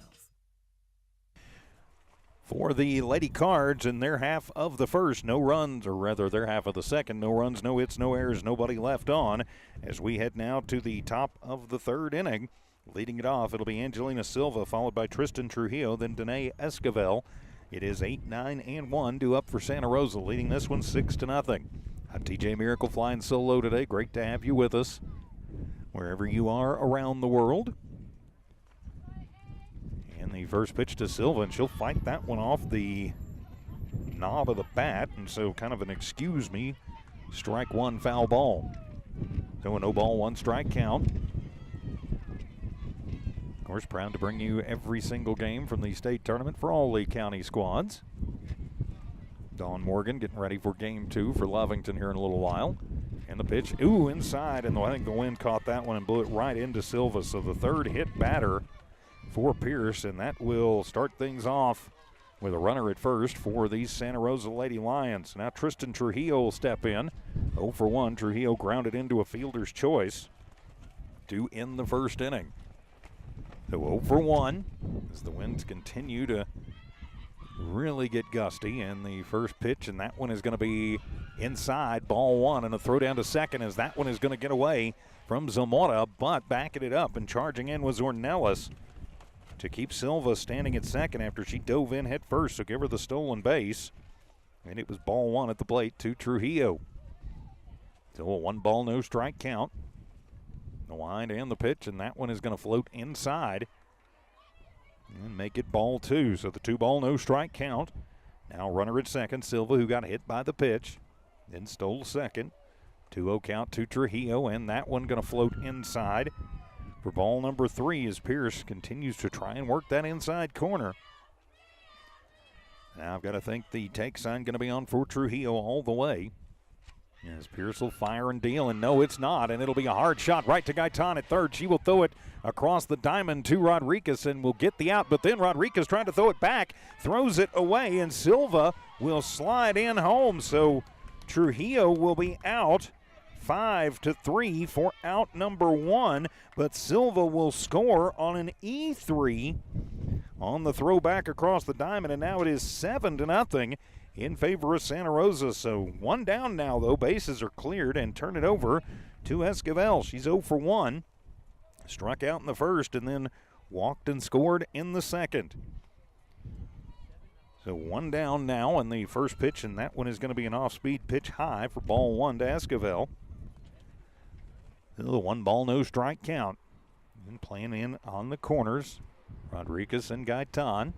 For the Lady Cards in their half of the first, no runs, or rather their half of the second, no runs, no hits, no errors, nobody left on. As we head now to the top of the third inning, leading it off, it'll be Angelina Silva, followed by Tristan Trujillo, then Danae Esquivel. It is 8, 9, and 1 due up for Santa Rosa, leading this one 6-0. I'm TJ Miracle flying solo today. Great to have you with us wherever you are around the world. And the first pitch to Silva, and she'll fight that one off the knob of the bat, and so kind of an excuse me, strike 1 foul ball. So a no ball, 1 strike count. Of course, proud to bring you every single game from the state tournament for all Lee County squads. Dawn Morgan getting ready for game 2 for Lovington here in a little while. And the pitch, inside, and I think the wind caught that one and blew it right into Silva. So the third hit batter for Pierce, and that will start things off with a runner at first for these Santa Rosa Lady Lions. Now Tristan Trujillo will step in. 0 for 1. Trujillo grounded into a fielder's choice to end the first inning. So 0 for 1 as the winds continue to really get gusty. And the first pitch, and that one is going to be inside, ball one, and a throw down to second as that one is going to get away from Zamora, but backing it up and charging in was Ornelas to keep Silva standing at second after she dove in head first, so give her the stolen base. And it was ball one at the plate to Trujillo. So a 1 ball, no strike count. The wind and the pitch, and that one is going to float inside and make it ball 2. So the 2 ball, no strike count. Now runner at second, Silva, who got hit by the pitch, then stole second. 2-0 count to Trujillo, and that one going to float inside for ball number 3 as Pierce continues to try and work that inside corner. Now I've got to think the take sign going to be on for Trujillo all the way. As Pierce will fire and deal, and no, it's not, and it'll be a hard shot right to Gaitan at third. She will throw it across the diamond to Rodriguez and will get the out, but then Rodriguez trying to throw it back, throws it away, and Silva will slide in home. So Trujillo will be out 5-3 for out number 1, but Silva will score on an E3 on the throw back across the diamond, and now it is 7-0 in favor of Santa Rosa. So 1 down now, though. Bases are cleared, and turn it over to Esquivel. She's 0 for 1. Struck out in the first and then walked and scored in the second. So 1 down now in the first pitch, and that one is going to be an off-speed pitch high for ball 1 to Esquivel. The 1 ball, no strike count. And playing in on the corners, Rodriguez and Gaitan.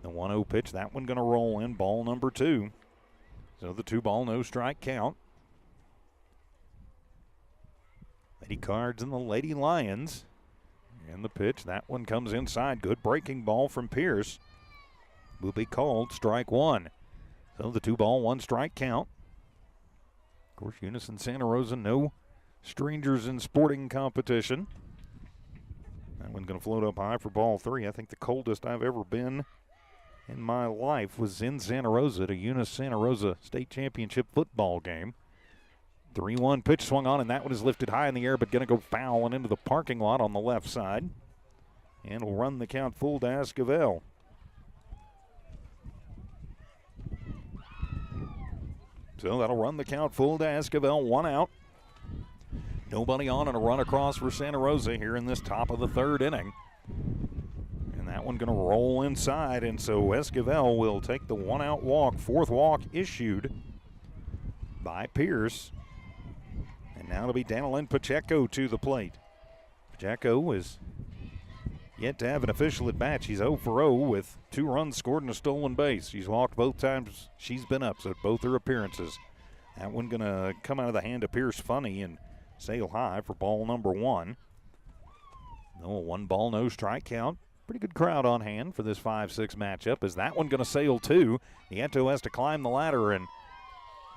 The 1-0 pitch, that one going to roll in, ball number 2. So the 2 ball, no strike count. Lady Cards and the Lady Lions. And the pitch, that one comes inside. Good breaking ball from Pierce. Will be called strike 1. So the 2 ball, 1 strike count. Of course, Eunice and Santa Rosa, no strangers in sporting competition. That one's going to float up high for ball 3. I think the coldest I've ever been in my life was in Santa Rosa at a Eunice Santa Rosa State Championship football game. 3-1 pitch swung on, and that one is lifted high in the air, but going to go foul and into the parking lot on the left side. And will run the count full to Esquivel. So that'll run the count full to Esquivel, 1 out. Nobody on and a run across for Santa Rosa here in this top of the 3rd inning. And that one going to roll inside, and so Esquivel will take the 1-out walk. 4th walk issued by Pierce. And now it'll be Danilyn Pacheco to the plate. Pacheco is yet to have an official at bat. She's 0 for 0 with 2 runs scored and a stolen base. She's walked both times she's been up, so both her appearances. That one going to come out of the hand of Pierce funny and sail high for ball number 1. No, 1 ball, no strike count. Pretty good crowd on hand for this 5-6 matchup. Is that one going to sail too? Nieto has to climb the ladder and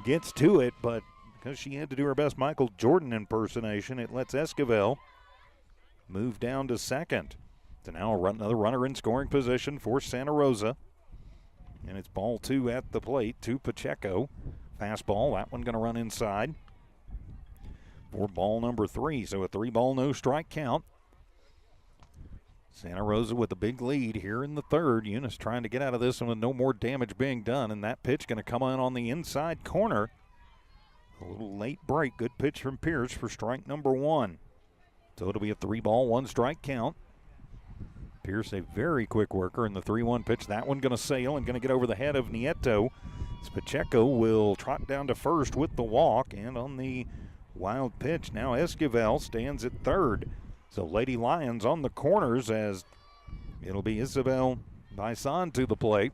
gets to it, but because she had to do her best Michael Jordan impersonation, it lets Esquivel move down to second. So now another runner in scoring position for Santa Rosa. And it's ball 2 at the plate to Pacheco. Fastball, that one going to run inside for ball number 3. So a 3 ball, no strike count. Santa Rosa with a big lead here in the 3rd. Eunice trying to get out of this one with no more damage being done. And that pitch going to come in on the inside corner. A little late break. Good pitch from Pierce for strike number 1. So it'll be a 3 ball, 1 strike count. Pierce a very quick worker in the 3-1 pitch. That one going to sail and going to get over the head of Nieto. Pacheco will trot down to first with the walk. And on the wild pitch, now Esquivel stands at 3rd. So Lady Lions on the corners as it'll be Isabel Bison to the plate.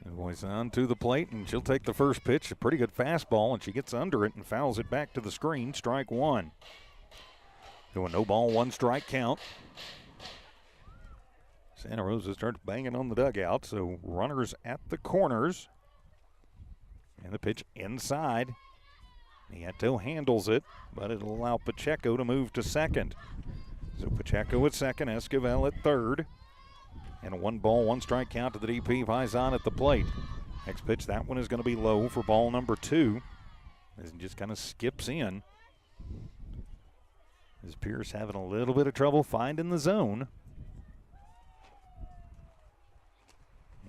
And Bison to the plate, and she'll take the first pitch. A pretty good fastball, and she gets under it and fouls it back to the screen. Strike 1. So a no ball, 1 strike count. Santa Rosa starts banging on the dugout, so runners at the corners. And the pitch inside. Nieto handles it, but it'll allow Pacheco to move to second. So Pacheco at second, Esquivel at third. And a 1-ball, 1-strike count to the DP. Paisan at the plate. Next pitch, that one is going to be low for ball number 2. As it just kind of skips in. As Pierce having a little bit of trouble finding the zone.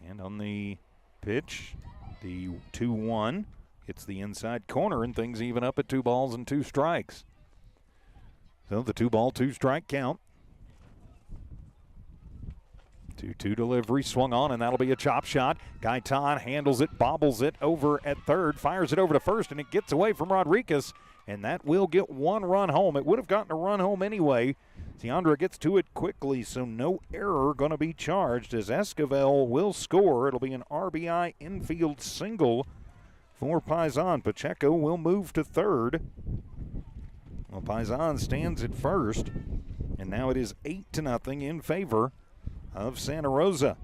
And on the pitch, the 2-1 hits the inside corner, and things even up at 2 balls and 2 strikes. So the 2-ball, 2-strike count. 2-2 delivery, swung on, and that'll be a chop shot. Gaitan handles it, bobbles it over at third, fires it over to first, and it gets away from Rodriguez, and that will get 1 run home. It would have gotten a run home anyway. Tiandra gets to it quickly, so no error going to be charged as Esquivel will score. It'll be an RBI infield single for Paisan. Pacheco will move to third. Well, Paisan stands at first, and now it is 8-0 in favor of Santa Rosa.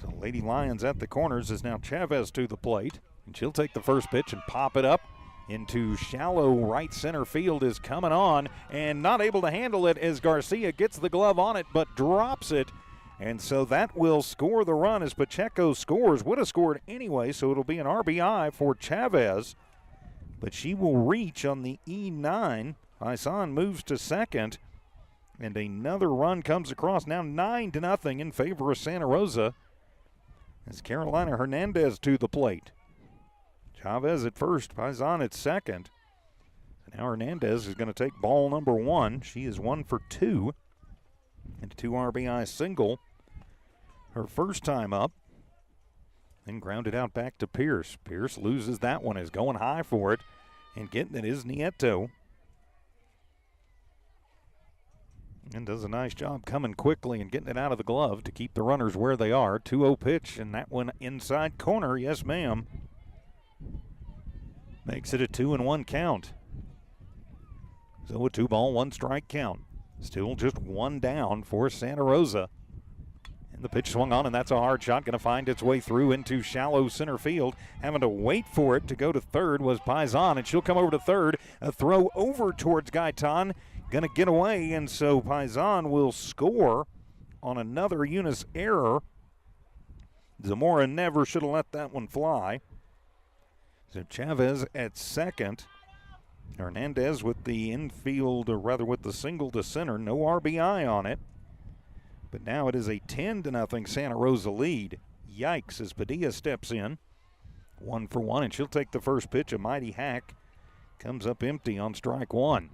So Lady Lions at the corners is now Chavez to the plate, and she'll take the first pitch and pop it up into shallow right center field. Is coming on and not able to handle it as Garcia gets the glove on it but drops it, and so that will score the run as Pacheco scores. Would have scored anyway, so it'll be an RBI for Chavez, but she will reach on the E9. Paisan moves to second, and another run comes across. Now 9-0 in favor of Santa Rosa as Carolina Hernandez to the plate. Chavez at first, Paisan at second. And now Hernandez is going to take ball number 1. She is 1 for 2 and a 2 RBI single. Her first time up. Then grounded out back to Pierce. Pierce loses that one, is going high for it, and getting it is Nieto. And does a nice job coming quickly and getting it out of the glove to keep the runners where they are. 2-0 pitch, and that one inside corner. Yes, ma'am. Makes it a 2-1 count. So a 2-ball, 1-strike count. Still just 1 down for Santa Rosa. And the pitch swung on, and that's a hard shot. Going to find its way through into shallow center field. Having to wait for it to go to third was Paisan, and she'll come over to third. A throw over towards Gaitan. Going to get away, and so Paisan will score on another Eunice error. Zamora never should have let that one fly. So Chavez at second. Hernandez with the infield, or rather with the single to center. No RBI on it. But now it is a 10-0 Santa Rosa lead. Yikes as Padilla steps in. 1 for 1, and she'll take the first pitch. A mighty hack comes up empty on strike 1.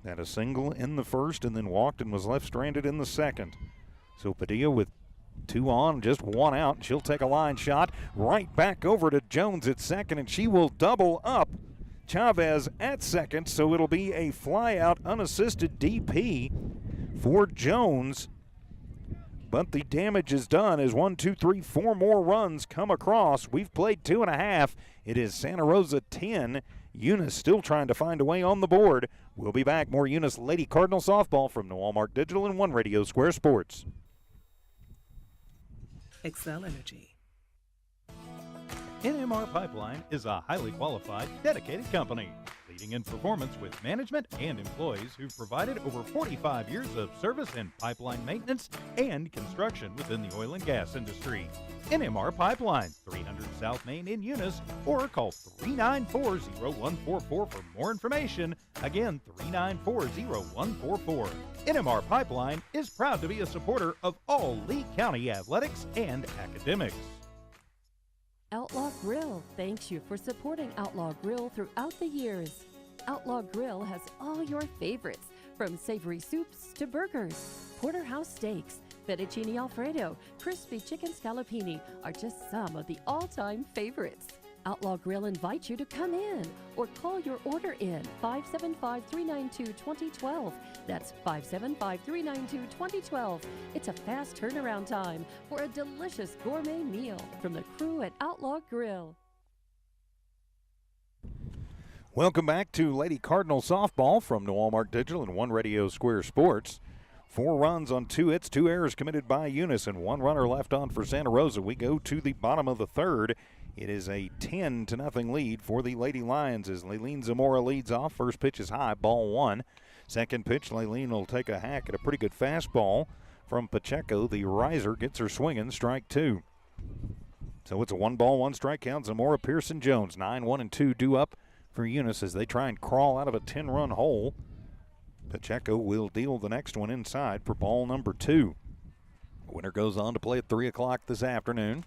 Had a single in the first and then walked and was left stranded in the second. So Padilla with 2 on, just 1 out. She'll take a line shot right back over to Jones at second, and she will double up Chavez at second. So it'll be a fly out unassisted DP for Jones. But the damage is done as 1, 2, 3, 4 more runs come across. We've played 2.5. It is Santa Rosa 10. Eunice still trying to find a way on the board. We'll be back. More Eunice Lady Cardinal softball from Walmart Digital and One Radio Square Sports. Excel Energy. NMR Pipeline is a highly qualified, dedicated company, leading in performance with management and employees who've provided over 45 years of service in pipeline maintenance and construction within the oil and gas industry. NMR Pipeline, 300 South Main in Eunice, or call 394-0144 for more information. Again, 394-0144. NMR Pipeline is proud to be a supporter of all Lee County athletics and academics. Outlaw Grill thanks you for supporting Outlaw Grill throughout the years. Outlaw Grill has all your favorites, from savory soups to burgers. Porterhouse steaks, fettuccine alfredo, crispy chicken scallopini are just some of the all-time favorites. Outlaw Grill invites you to come in or call your order in 575-392-2012. That's 575-392-2012. It's a fast turnaround time for a delicious gourmet meal from the crew at Outlaw Grill. Welcome back to Lady Cardinal softball from Walmart Digital and One Radio Square Sports. 4 runs on 2 hits, 2 errors committed by Eunice, and 1 runner left on for Santa Rosa. We go to the bottom of the third. It is a 10-0 lead for the Lady Lions as Leilene Zamora leads off. First pitch is high, ball 1. Second pitch, Leilene will take a hack at a pretty good fastball from Pacheco. The riser gets her swinging, strike 2. So it's a 1-ball, 1-strike count. Zamora, Pearson, Jones. 9-1 and 2 due up for Eunice as they try and crawl out of a 10-run hole. Pacheco will deal the next one inside for ball number 2. Winner goes on to play at 3 o'clock this afternoon.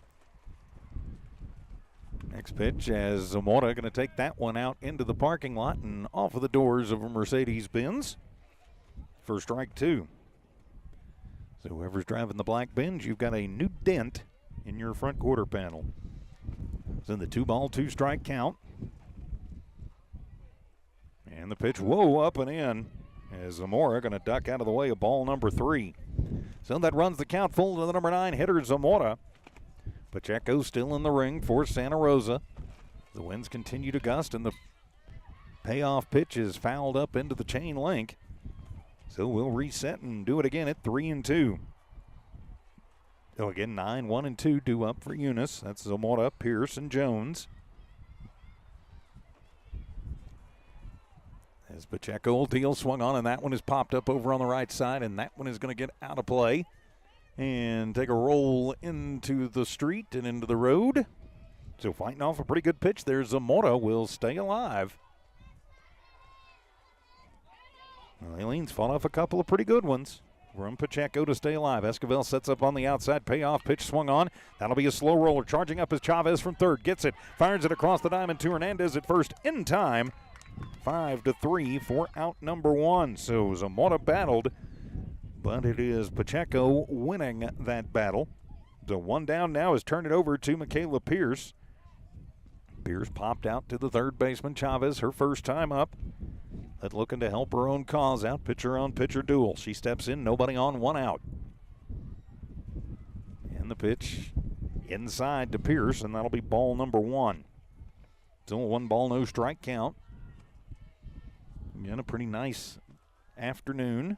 Next pitch as Zamora going to take that one out into the parking lot and off of the doors of a Mercedes-Benz for strike 2. So whoever's driving the black Benz, you've got a new dent in your front quarter panel. It's in the 2-ball, 2-strike count. And the pitch, whoa, up and in. As Zamora going to duck out of the way of ball number 3. So that runs the count full to the number 9 hitter, Zamora. Pacheco still in the ring for Santa Rosa. The winds continue to gust, and the payoff pitch is fouled up into the chain link. So we'll reset and do it again at 3-2. So again, 9-1 and 2 due up for Eunice. That's Zamora, Pierce, and Jones. As Pacheco will deal, swung on, and that one is popped up over on the right side, and that one is going to get out of play and take a roll into the street and into the road. So fighting off a pretty good pitch there. Zamora will stay alive. Well, Eileen's fought off a couple of pretty good ones. From Pacheco to stay alive. Esquivel sets up on the outside. Payoff pitch swung on. That'll be a slow roller. Charging up is Chavez from third. Gets it. Fires it across the diamond to Hernandez at first in time. 5-3 for out number 1. So Zamora battled, but it is Pacheco winning that battle. The 1 down now is turned it over to Michaela Pierce. Pierce popped out to the third baseman, Chavez, her first time up. But looking to help her own cause out, pitcher on pitcher duel. She steps in, nobody on, 1 out. And the pitch inside to Pierce, and that'll be ball number 1. Still a 1-ball, no strike count. Again, a pretty nice afternoon,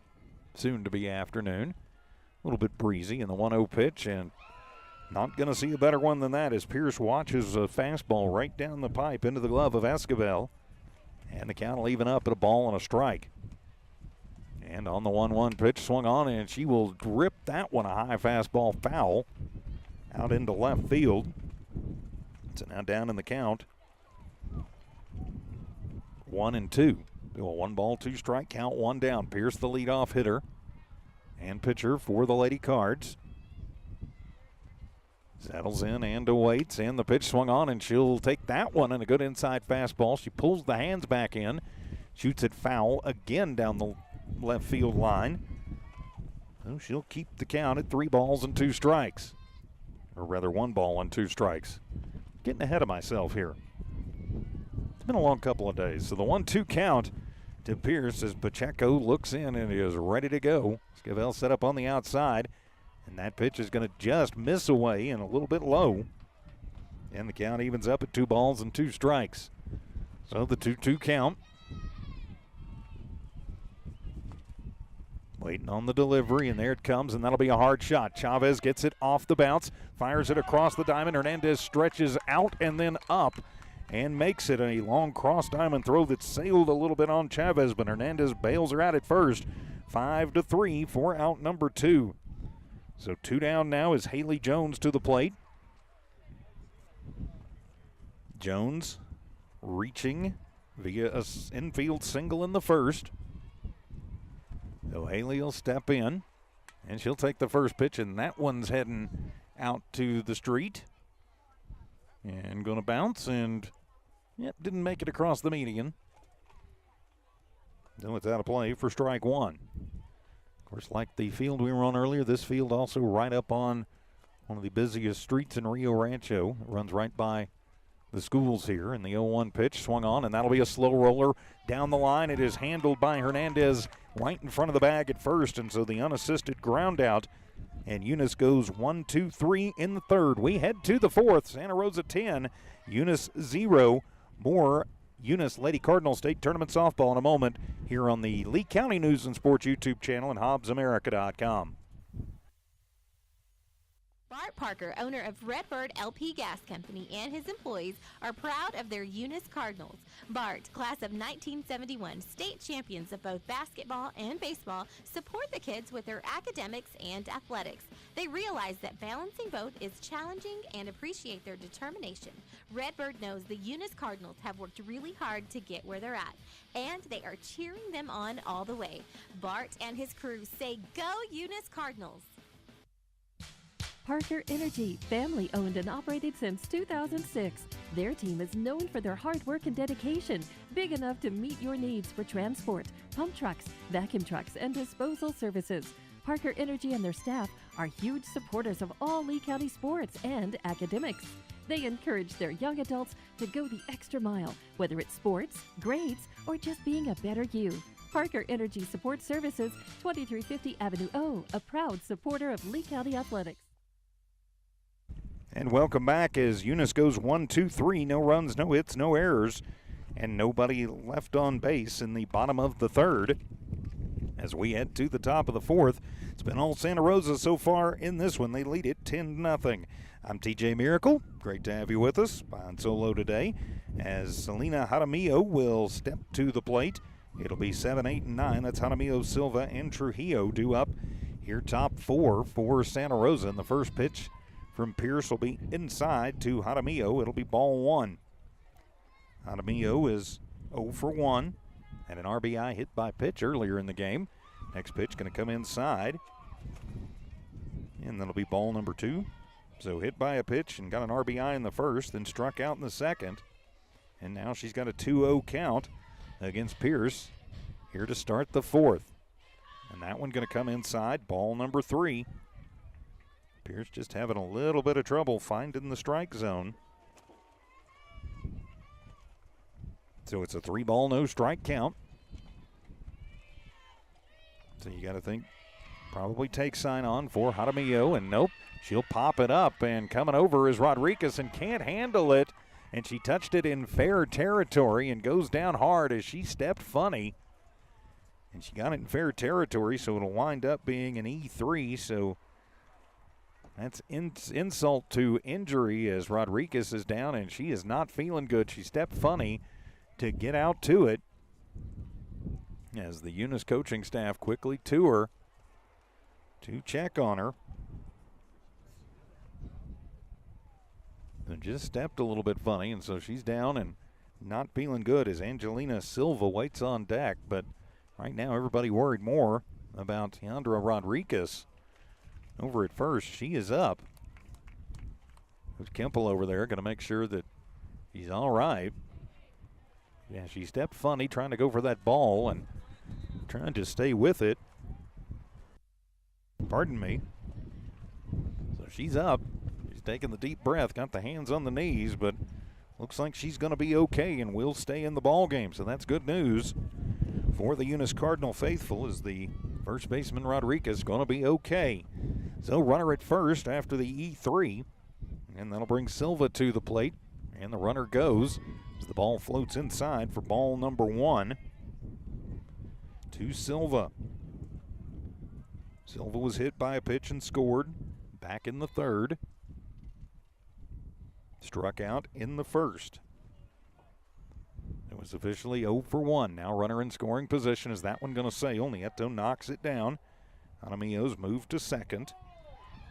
soon to be afternoon. A little bit breezy in the 1-0 pitch, and not going to see a better one than that as Pierce watches a fastball right down the pipe into the glove of Esquivel. And the count will even up at a ball and a strike. And on the 1-1 pitch, swung on, and she will rip that one, a high fastball foul out into left field. So now down in the count, 1-2. A 1-ball, 2-strike count, 1 down. Pierce the leadoff hitter and pitcher for the Lady Cards. Settles in and awaits, and the pitch swung on, and she'll take that one and a good inside fastball. She pulls the hands back in, shoots it foul again down the left field line. So she'll keep the count at 3 balls and 2 strikes. Or rather, 1 ball and 2 strikes. Getting ahead of myself here. It's been a long couple of days. So the 1-2 count to Pierce as Pacheco looks in and is ready to go. Esquivel set up on the outside, and that pitch is going to just miss away and a little bit low. And the count evens up at 2 balls and 2 strikes. So the 2-2 count. Waiting on the delivery, and there it comes, and that'll be a hard shot. Chavez gets it off the bounce, fires it across the diamond. Hernandez stretches out and then up and makes it a long cross diamond throw that sailed a little bit on Chavez, but Hernandez bails her out at first. 5-3 for out number 2. So 2 down now is Haley Jones to the plate. Jones reaching via an infield single in the first. So Haley will step in, and she'll take the first pitch, and that one's heading out to the street. And going to bounce, and yep, didn't make it across the median. So it's out of play for strike 1. Of course, like the field we were on earlier, this field also right up on one of the busiest streets in Rio Rancho. It runs right by the schools here. And the 0-1 pitch swung on, and that'll be a slow roller down the line. It is handled by Hernandez right in front of the bag at first, and so the unassisted ground out. And Eunice goes 1-2-3 in the third. We head to the fourth. Santa Rosa 10, Eunice 0. More Eunice Lady Cardinal State Tournament Softball in a moment here on the Lee County News and Sports YouTube channel and HobbsAmerica.com. Bart Parker, owner of Redbird LP Gas Company, and his employees are proud of their Eunice Cardinals. Bart, class of 1971, state champions of both basketball and baseball, support the kids with their academics and athletics. They realize that balancing both is challenging and appreciate their determination. Redbird knows the Eunice Cardinals have worked really hard to get where they're at, and they are cheering them on all the way. Bart and his crew say, "Go Eunice Cardinals!" Parker Energy, family owned and operated since 2006. Their team is known for their hard work and dedication, big enough to meet your needs for transport, pump trucks, vacuum trucks, and disposal services. Parker Energy and their staff are huge supporters of all Lee County sports and academics. They encourage their young adults to go the extra mile, whether it's sports, grades, or just being a better you. Parker Energy Support Services, 2350 Avenue O, a proud supporter of Lee County Athletics. And welcome back as Eunice goes 1-2-3, no runs, no hits, no errors, and nobody left on base in the bottom of the third. As we head to the top of the fourth, it's been all Santa Rosa so far in this one. They lead it 10-0. I'm TJ Miracle. Great to have you with us on solo today as Selena Jaramillo will step to the plate. It'll be 7, 8, and 9. That's Jaramillo, Silva, and Trujillo due up here top four for Santa Rosa. And the first pitch from Pierce will be inside to Jaramillo. It'll be ball one. Jaramillo is 0 for 1 and an RBI hit by pitch earlier in the game. Next pitch going to come inside, and that'll be ball number 2. So hit by a pitch and got an RBI in the first, then struck out in the second. And now she's got a 2-0 count against Pierce here to start the fourth. And that one going to come inside, ball number 3. Pierce just having a little bit of trouble finding the strike zone. So it's a 3-ball, no strike count. So you got to think probably take sign on for Jaramillo, and nope, she'll pop it up, and coming over is Rodriguez and can't handle it, and she touched it in fair territory and goes down hard as she stepped funny. And she got it in fair territory, so it'll wind up being an E3, so that's insult to injury as Rodriguez is down, and she is not feeling good. She stepped funny to get out to it as the Eunice coaching staff quickly to her to check on her. And just stepped a little bit funny, and so she's down and not feeling good as Angelina Silva waits on deck. But right now everybody worried more about Yandra Rodriguez over at first. She is up. There's Kemple over there going to make sure that he's all right. Yeah, she stepped funny trying to go for that ball and trying to stay with it. Pardon me. So she's up. She's taking the deep breath, got the hands on the knees, but looks like she's going to be okay and will stay in the ball game. So that's good news for the Eunice Cardinal faithful, as the first baseman Rodriguez going to be okay. So runner at first after the E3, and that'll bring Silva to the plate, and the runner goes as the ball floats inside for ball number 1 to Silva. Silva was hit by a pitch and scored back in the third. Struck out in the first. It was officially 0 for 1. Now runner in scoring position. Is that one going to sail? Nieto knocks it down. Jaramillo's moved to second.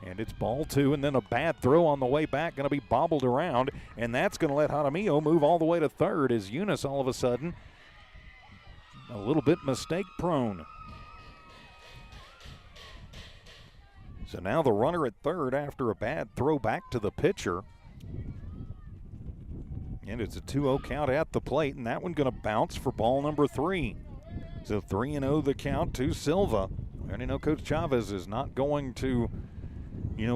And it's ball 2, and then a bad throw on the way back, going to be bobbled around, and that's going to let Jaramillo move all the way to third as Eunice all of a sudden a little bit mistake prone. So now the runner at third after a bad throw back to the pitcher. And it's a 2-0 count at the plate, and that one going to bounce for ball number 3. So 3-0 the count to Silva. We already know Coach Chavez is not going to,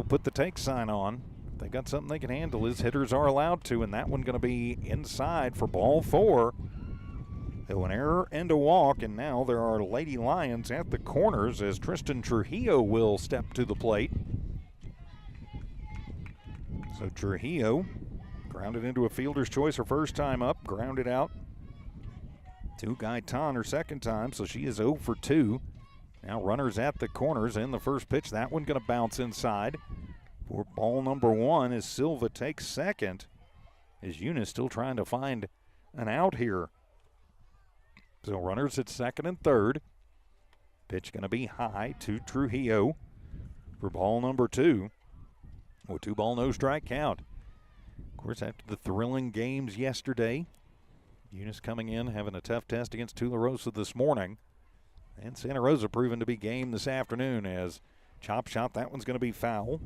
put the take sign on. If they got something they can handle, his hitters are allowed to, and that one going to be inside for ball 4. So an error and a walk, and now there are Lady Lions at the corners as Tristan Trujillo will step to the plate. So Trujillo grounded into a fielder's choice her first time up, grounded out Two-guy ton her second time, so she is 0 for 2. Now runners at the corners in the first pitch. That one going to bounce inside for ball number 1 as Silva takes second. Is Eunice still trying to find an out here? So runners at second and third. Pitch going to be high to Trujillo for ball number 2. With 2-ball, no strike count. Of course, after the thrilling games yesterday, Eunice coming in, having a tough test against Tula Rosa this morning. And Santa Rosa proven to be game this afternoon as chop shot. That one's going to be foul.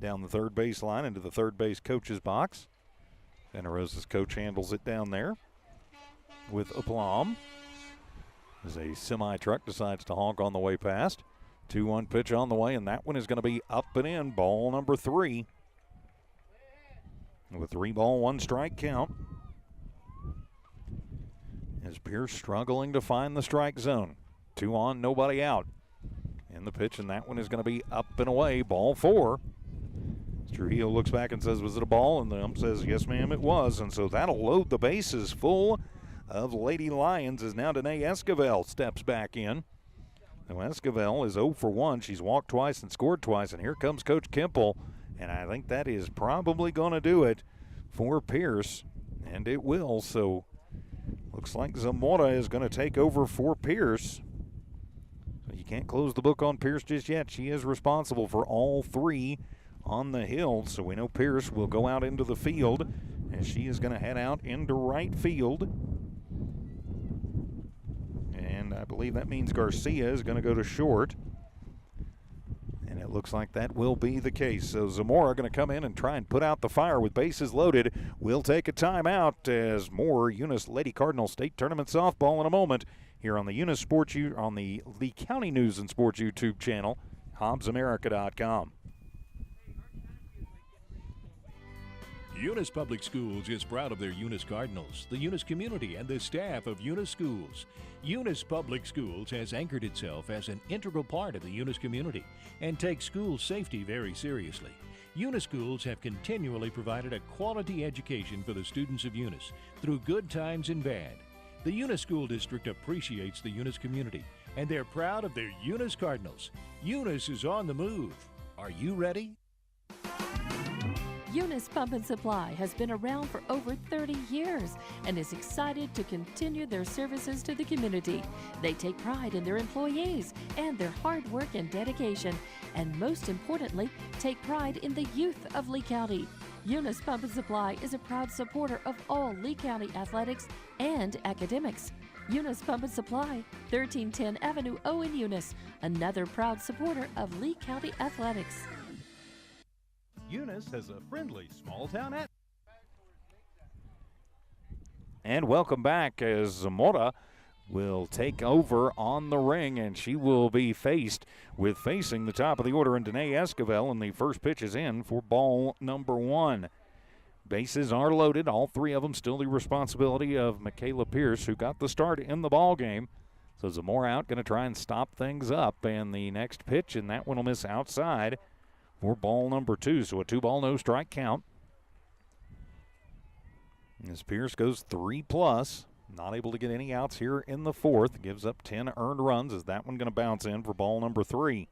Down the third base line into the third base coach's box. Santa Rosa's coach handles it down there with aplomb. As a semi-truck decides to honk on the way past. 2-1 pitch on the way, and that one is going to be up and in. Ball number 3. With 3-ball, 1 strike count. As Pierce struggling to find the strike zone. 2 on, nobody out. In the pitch, and that one is going to be up and away. Ball 4. Trujillo looks back and says, was it a ball? And the ump says, yes, ma'am, it was. And so that'll load the bases full of Lady Lions as now Danae Esquivel steps back in. Now Esquivel is 0 for 1. She's walked twice and scored twice. And here comes Coach Kimple. And I think that is probably going to do it for Pierce. And it will. So looks like Zamora is going to take over for Pierce. So you can't close the book on Pierce just yet. She is responsible for all 3 on the hill. So we know Pierce will go out into the field. And she is going to head out into right field. And I believe that means Garcia is going to go to short. And it looks like that will be the case. So Zamora going to come in and try and put out the fire with bases loaded. We'll take a timeout as more Eunice Lady Cardinal State Tournament softball in a moment here on the Eunice Sports on the Lee County News and Sports YouTube channel, HobbsAmerica.com. Eunice Public Schools is proud of their Eunice Cardinals, the Eunice community, and the staff of Eunice Schools. Eunice Public Schools has anchored itself as an integral part of the Eunice community and takes school safety very seriously. Eunice Schools have continually provided a quality education for the students of Eunice through good times and bad. The Eunice School District appreciates the Eunice community, and they're proud of their Eunice Cardinals. Eunice is on the move. Are you ready? Eunice Pump and Supply has been around for over 30 years and is excited to continue their services to the community. They take pride in their employees and their hard work and dedication, and most importantly, take pride in the youth of Lee County. Eunice Pump and Supply is a proud supporter of all Lee County athletics and academics. Eunice Pump and Supply, 1310 Avenue O in Eunice, another proud supporter of Lee County athletics. Eunice has a friendly small town atmosphere. And welcome back as Zamora will take over on the ring, and she will be faced with facing the top of the order in Danae Esquivel, and the first pitch is in for ball number 1. Bases are loaded, all 3 of them still the responsibility of Michaela Pierce, who got the start in the ball game. So Zamora out, going to try and stop things up, and the next pitch, and that one will miss outside for ball number 2. So a 2-ball, no strike count. As Pierce goes 3+, not able to get any outs here in the 4th. Gives up 10 earned runs as that one going to bounce in for ball number 3.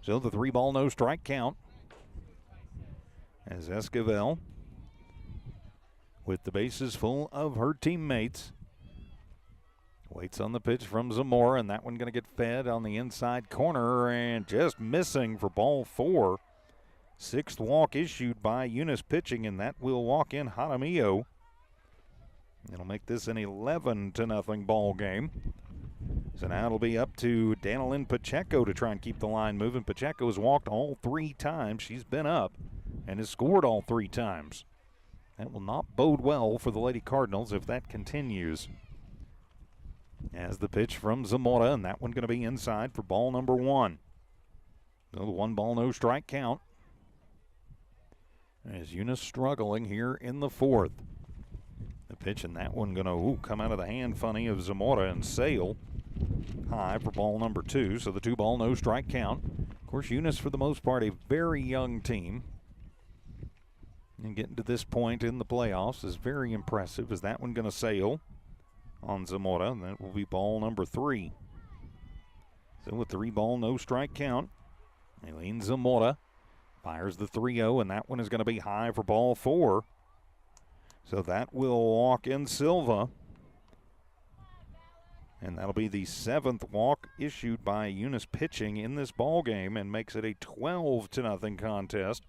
So the 3-ball, no strike count. As Esquivel, with the bases full of her teammates, waits on the pitch from Zamora, and that one going to get fed on the inside corner and just missing for ball 4. 6th walk issued by Eunice pitching, and that will walk in Jaramillo. It'll make this an 11-0 ball game. So now it'll be up to Danilyn Pacheco to try and keep the line moving. Pacheco has walked all 3 times. She's been up and has scored all 3 times. That will not bode well for the Lady Cardinals if that continues. As the pitch from Zamora, and that one going to be inside for ball number 1. So the 1-ball, no strike count. As Eunice struggling here in the 4th. The pitch, and that one going to come out of the hand funny of Zamora and sail high for ball number 2. So the 2-ball, no strike count. Of course, Eunice, for the most part, a very young team. And getting to this point in the playoffs is very impressive. Is that one going to sail? on Zamora, and that will be ball number 3. So a 3-ball, no strike count. Eileen Zamora fires the 3-0, and that one is going to be high for ball 4. So that will walk in Silva. And that'll be the 7th walk issued by Eunice pitching in this ball game, and makes it a 12-0 contest.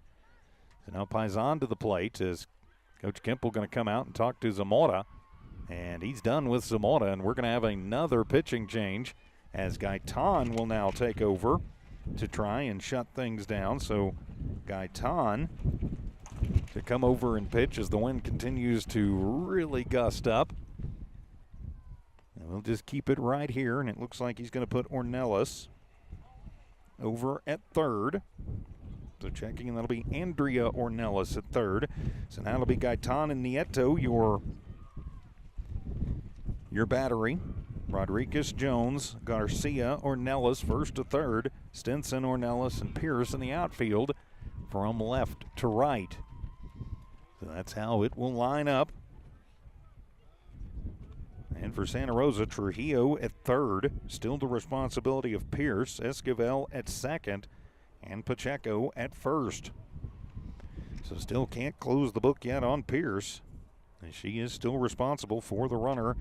So now Paisan to the plate as Coach Kemple going to come out and talk to Zamora. And he's done with Zamora, and we're going to have another pitching change as Gaitan will now take over to try and shut things down. So Gaitan to come over and pitch as the wind continues to really gust up. And we'll just keep it right here, and it looks like he's going to put Ornelas over at third. So checking, and that'll be Andrea Ornelas at third. So now it'll be Gaitan and Nieto, your battery. Rodriguez, Jones, Garcia, Ornelas first to third. Stinson, Ornelas, and Pierce in the outfield from left to right. So that's how it will line up. And for Santa Rosa, Trujillo at third. Still the responsibility of Pierce. Esquivel at second. And Pacheco at first. So still can't close the book yet on Pierce. And she is still responsible for the runner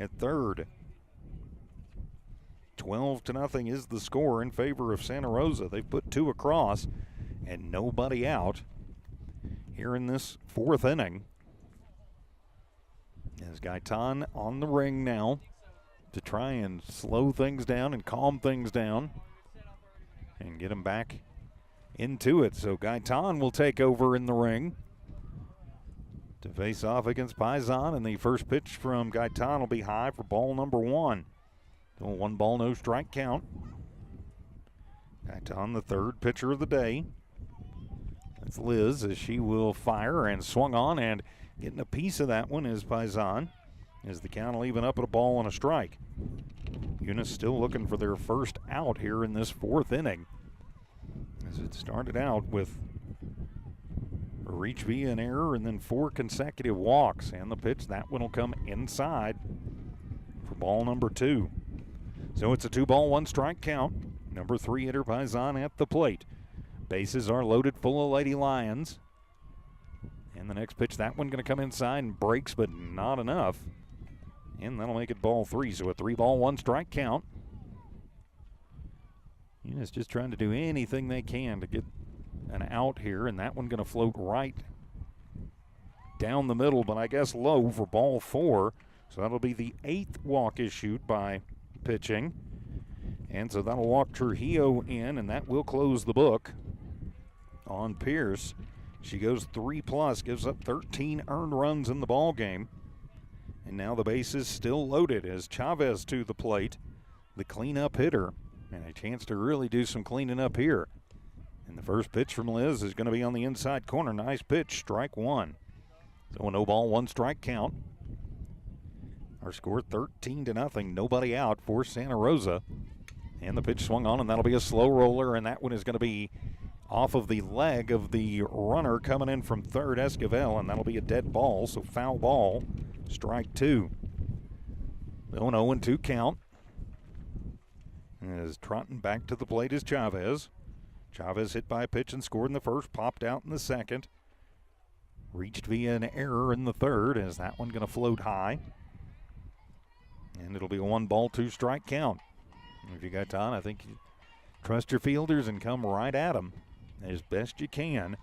at third. 12-0 is the score in favor of Santa Rosa. They've put 2 across and nobody out here in this 4th inning. As Gaitan on the ring now to try and slow things down and calm things down and get him back into it. So Gaitan will take over in the ring to face off against Paisan, and the first pitch from Gaitan will be high for ball number 1. So 1-ball, no strike count. Gaitan, the third pitcher of the day. That's Liz as she will fire, and swung on, and getting a piece of that one is Paisan as the count will even up at a ball and a strike. Eunice still looking for their first out here in this 4th inning, as it started out with a reach via an error and then 4 consecutive walks. And the pitch, that one will come inside for ball number 2. So it's a 2-ball, 1-strike count. Number 3 hitter Paisan at the plate. Bases are loaded full of Lady Lions. And the next pitch, that one going to come inside and breaks, but not enough. And that'll make it ball 3. So a 3-ball, 1-strike count. Eunice just trying to do anything they can to get an out here, and that one going to float right down the middle, but I guess low for ball 4. So that'll be the 8th walk issued by pitching. And so that'll walk Trujillo in, and that will close the book on Pierce. She goes 3+, gives up 13 earned runs in the ball game. And now the base is still loaded as Chavez to the plate, the cleanup hitter, and a chance to really do some cleaning up here. And the first pitch from Liz is going to be on the inside corner. Nice pitch, strike 1. So a 0-ball, 1-strike count. Our score 13-0, nobody out for Santa Rosa. And the pitch swung on, and that'll be a slow roller, and that one is going to be off of the leg of the runner coming in from third, Esquivel, and that'll be a dead ball, so foul ball, strike 2. 0-2 count. As trotting back to the plate is Chavez. Chavez hit by a pitch and scored in the first, popped out in the second. Reached via an error in the third, as that one going to float high. And it'll be a 1-ball, 2-strike count. If you got on, I think you trust your fielders and come right at them as best you can.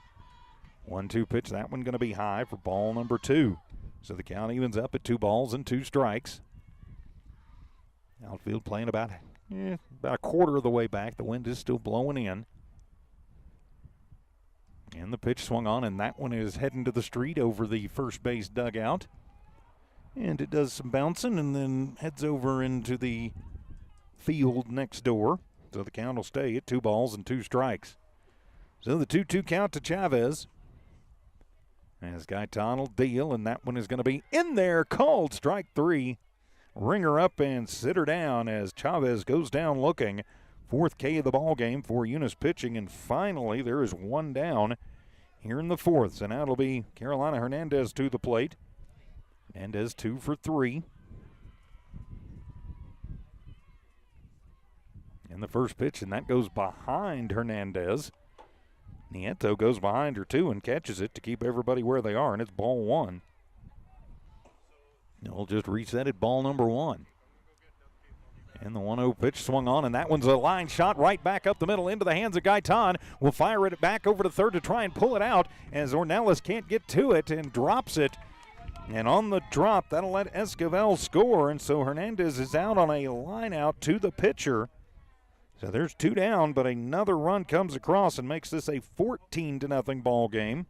1-2 pitch, that one going to be high for ball number 2. So the count evens up at 2 balls and 2 strikes. Outfield playing about a quarter of the way back. The wind is still blowing in. And the pitch swung on, and that one is heading to the street over the first base dugout. And it does some bouncing and then heads over into the field next door. So the count will stay at 2 balls and 2 strikes. So the 2-2 count to Chavez. As Gaitan will deal, and that one is going to be in there, called strike 3. Ring her up and sit her down as Chavez goes down looking. 4th K of the ball game for Eunice pitching, and finally there is 1 down here in the 4th. So now it'll be Carolina Hernandez to the plate. Hernandez 2 for 3. And the first pitch, and that goes behind Hernandez. Nieto goes behind her, too, and catches it to keep everybody where they are, and it's ball one. They'll just reset it, ball number one. And the 1-0 pitch swung on, and that one's a line shot right back up the middle into the hands of Gaitan. Will fire it back over to third to try and pull it out as Ornelas can't get to it and drops it. And on the drop, that'll let Esquivel score, and so Hernandez is out on a line out to the pitcher. So there's 2 down, but another run comes across and makes this a 14-0 ball game.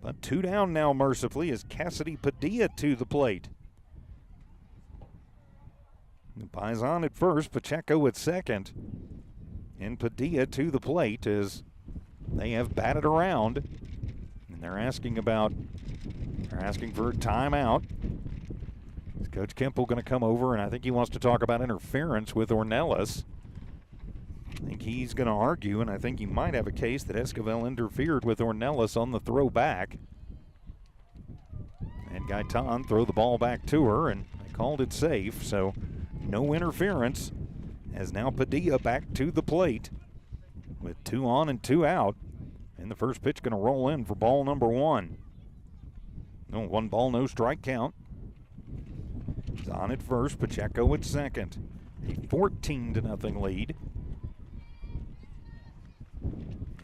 But 2 down now, mercifully, is Cassidy Padilla to the plate. Paisan at first, Pacheco at second. And Padilla to the plate as they have batted around. And they're asking for a timeout. Is Coach Kemple going to come over? And I think he wants to talk about interference with Ornelas. I think he's going to argue, and I think he might have a case that Esquivel interfered with Ornelas on the throw back. And Gaitan throw the ball back to her, and they called it safe, so no interference. As now Padilla back to the plate with 2 on and 2 out. And the first pitch going to roll in for ball number 1. No, 1 ball, no strike count. Zahn at first, Pacheco at second. A 14-0 lead.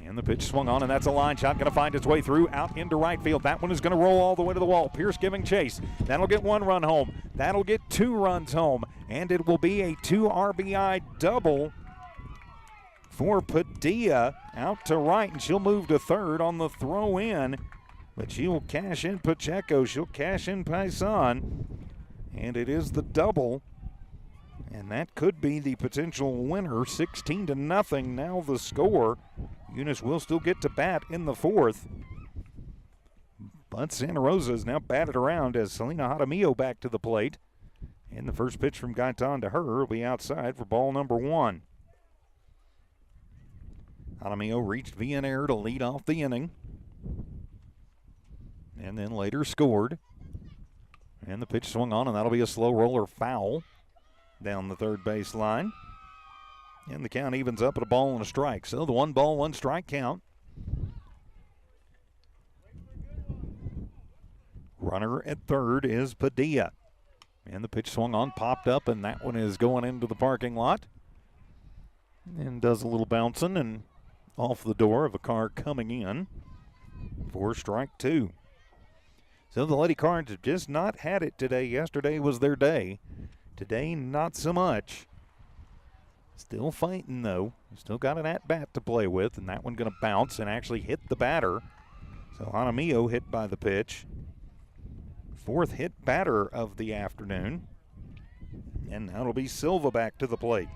And the pitch swung on, and that's a line shot. Going to find its way through, out into right field. That one is going to roll all the way to the wall. Pierce giving chase. That'll get 1 run home. That'll get 2 runs home. And it will be a 2 RBI double for Padilla out to right, and she'll move to third on the throw in. But she'll cash in Pacheco. She'll cash in Paisan. And it is the double. And that could be the potential winner. 16-0 now the score. Eunice will still get to bat in the 4th. But Santa Rosa is now batted around as Selena Jaramillo back to the plate. And the first pitch from Gaitan to her will be outside for ball number 1. Jaramillo reached via an error to lead off the inning. And then later scored. And the pitch swung on, and that'll be a slow roller foul down the third base line. And the count evens up at a ball and a strike. So the 1 ball, 1 strike count. Runner at third is Padilla. And the pitch swung on, popped up, and that one is going into the parking lot. And does a little bouncing and off the door of a car coming in for strike 2. So the Lady Cards have just not had it today. Yesterday was their day. Today, not so much. Still fighting, though. Still got an at-bat to play with, and that one going to bounce and actually hit the batter. So Jaramillo hit by the pitch. 4th hit batter of the afternoon. And now it'll be Silva back to the plate.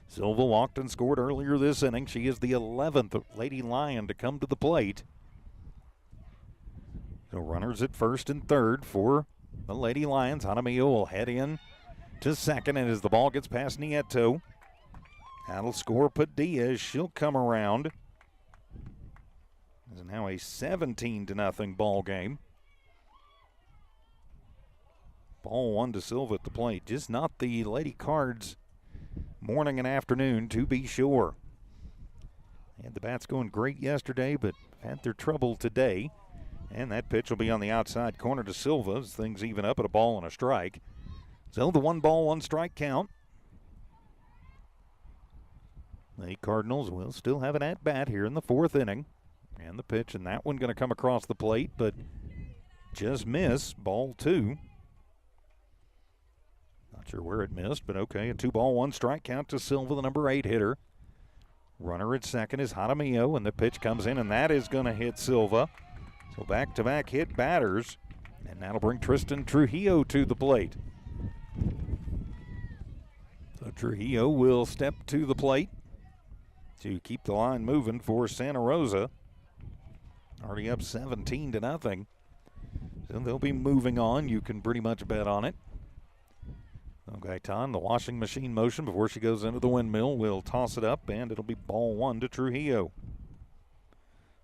Silva walked and scored earlier this inning. She is the 11th Lady Lion to come to the plate. So runners at first and third for the Lady Lions. Jaramillo will head in to second, and as the ball gets past Nieto, that'll score Padilla as she'll come around. It's now a 17-0 ball game. Ball 1 to Silva at the plate. Just not the Lady Cards morning and afternoon, to be sure. Had the bats going great yesterday, but had their trouble today. And that pitch will be on the outside corner to Silva as things even up at a ball and a strike. So the 1 ball, 1 strike count. The Cardinals will still have an at-bat here in the 4th inning. And the pitch, and that one going to come across the plate, but just miss. Ball 2. Not sure where it missed, but okay. A 2 ball, 1 strike count to Silva, the number 8 hitter. Runner at second is Jaramillo, and the pitch comes in, and that is going to hit Silva. So back-to-back hit batters, and that'll bring Tristan Trujillo to the plate. So Trujillo will step to the plate to keep the line moving for Santa Rosa. Already up 17-0. So they'll be moving on. You can pretty much bet on it. So Gaitan, the washing machine motion before she goes into the windmill, will toss it up, and it'll be ball 1 to Trujillo.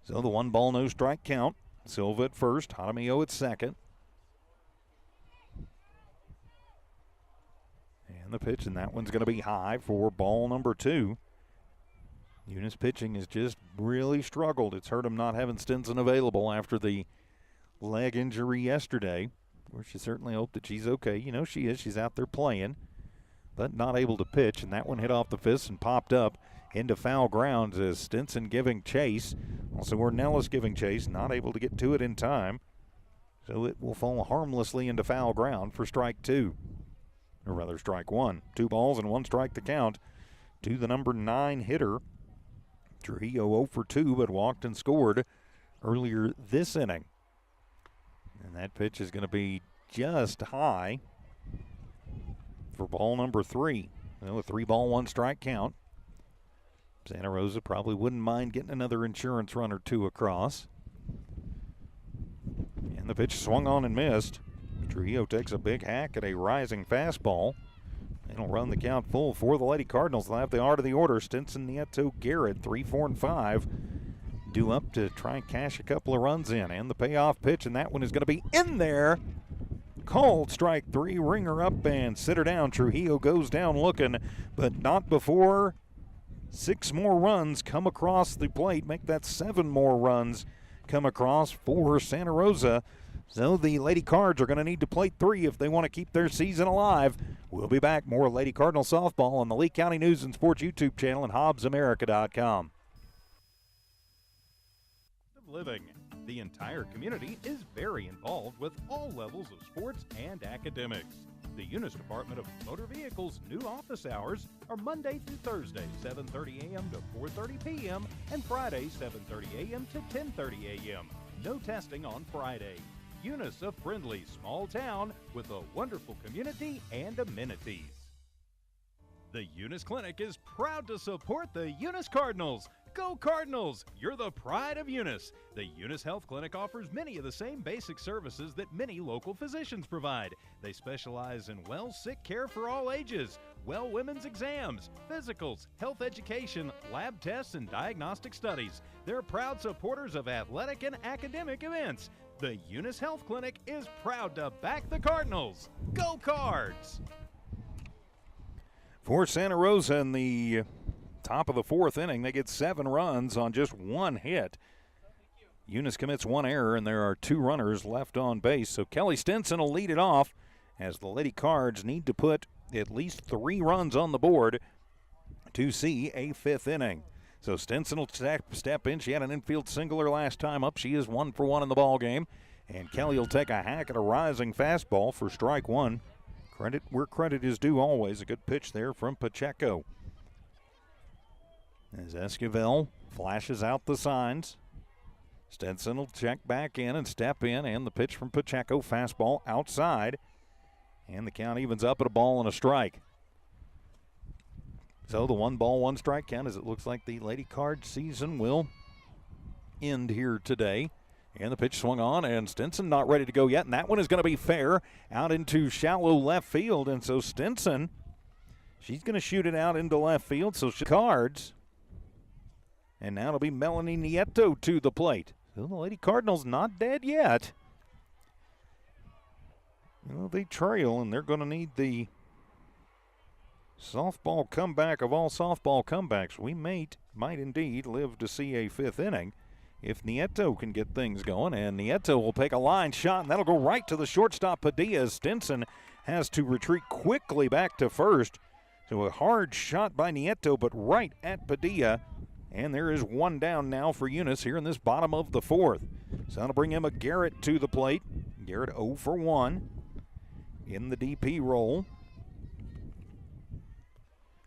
So the 1 ball, no strike count. Silva at first, Jaramillo at second. And And the pitch, and that one's going to be high for ball number 2. Eunice pitching has just really struggled. It's hurt him not having Stinson available after the leg injury yesterday, where she certainly hoped that she's okay. You know she is. She's out there playing, but not able to pitch. And that one hit off the fist and popped up into foul grounds as Stinson giving chase. Also Ornelas giving chase, not able to get to it in time. So it will fall harmlessly into foul ground for strike 2. Or rather strike 1. 2 balls and 1 strike to count to the number 9 hitter. Trujillo 0 for 2, but walked and scored earlier this inning. And that pitch is going to be just high for ball number 3. A 3-ball, 1 strike count. Santa Rosa probably wouldn't mind getting another insurance run or 2 across. And the pitch swung on and missed. Trujillo takes a big hack at a rising fastball. It'll run the count full for the Lady Cardinals. They'll have the art of the order. Stinson, Nieto, Garrett, 3, 4, and 5. Due up to try and cash a couple of runs in. And the payoff pitch, and that one is going to be in there. Called strike 3. Ringer up and sit her down. Trujillo goes down looking, but not before 6 more runs come across the plate. Make that 7 more runs come across for Santa Rosa. So the Lady Cards are going to need to plate 3 if they want to keep their season alive. We'll be back. More Lady Cardinal softball on the Lee County News and Sports YouTube channel and HobbsAmerica.com. Living. The entire community is very involved with all levels of sports and academics. The Eunice Department of Motor Vehicles' new office hours are Monday through Thursday, 7:30 a.m. to 4:30 p.m. and Friday, 7:30 a.m. to 10:30 a.m. No testing on Friday. Eunice, a friendly small town with a wonderful community and amenities. The Eunice Clinic is proud to support the Eunice Cardinals. Go Cardinals! You're the pride of Eunice. The Eunice Health Clinic offers many of the same basic services that many local physicians provide. They specialize in sick care for all ages, women's exams, physicals, health education, lab tests, and diagnostic studies. They're proud supporters of athletic and academic events. The Eunice Health Clinic is proud to back the Cardinals. Go Cards! For Santa Rosa in the top of the 4th inning, they get 7 runs on just 1 hit. Eunice commits 1 error, and there are 2 runners left on base. So Kelly Stinson will lead it off as the Lady Cards need to put at least 3 runs on the board to see a 5th inning. So Stinson will step in. She had an infield singler last time up. She is 1 for 1 in the ball game. And Kelly will take a hack at a rising fastball for strike 1. Credit where credit is due always. A good pitch there from Pacheco. As Esquivel flashes out the signs. Stinson will check back in and step in. And the pitch from Pacheco, fastball outside. And the count evens up at a ball and a strike. So the 1 ball, 1 strike count, as it looks like the Lady Card season will end here today. And the pitch swung on, and Stinson not ready to go yet. And that one is going to be fair out into shallow left field. And so Stinson, she's going to shoot it out into left field. So Cards. And now it'll be Melanie Nieto to the plate. So the Lady Cardinals not dead yet. Well, they trail, and they're going to need the softball comeback of all softball comebacks. We might indeed live to see a 5th inning if Nieto can get things going. And Nieto will take a line shot, and that'll go right to the shortstop, Padilla. Stinson has to retreat quickly back to first. So a hard shot by Nieto, but right at Padilla. And there is 1 down now for Eunice here in this bottom of the 4th. So that'll bring Emma Garrett to the plate. Garrett 0 for 1 in the DP role.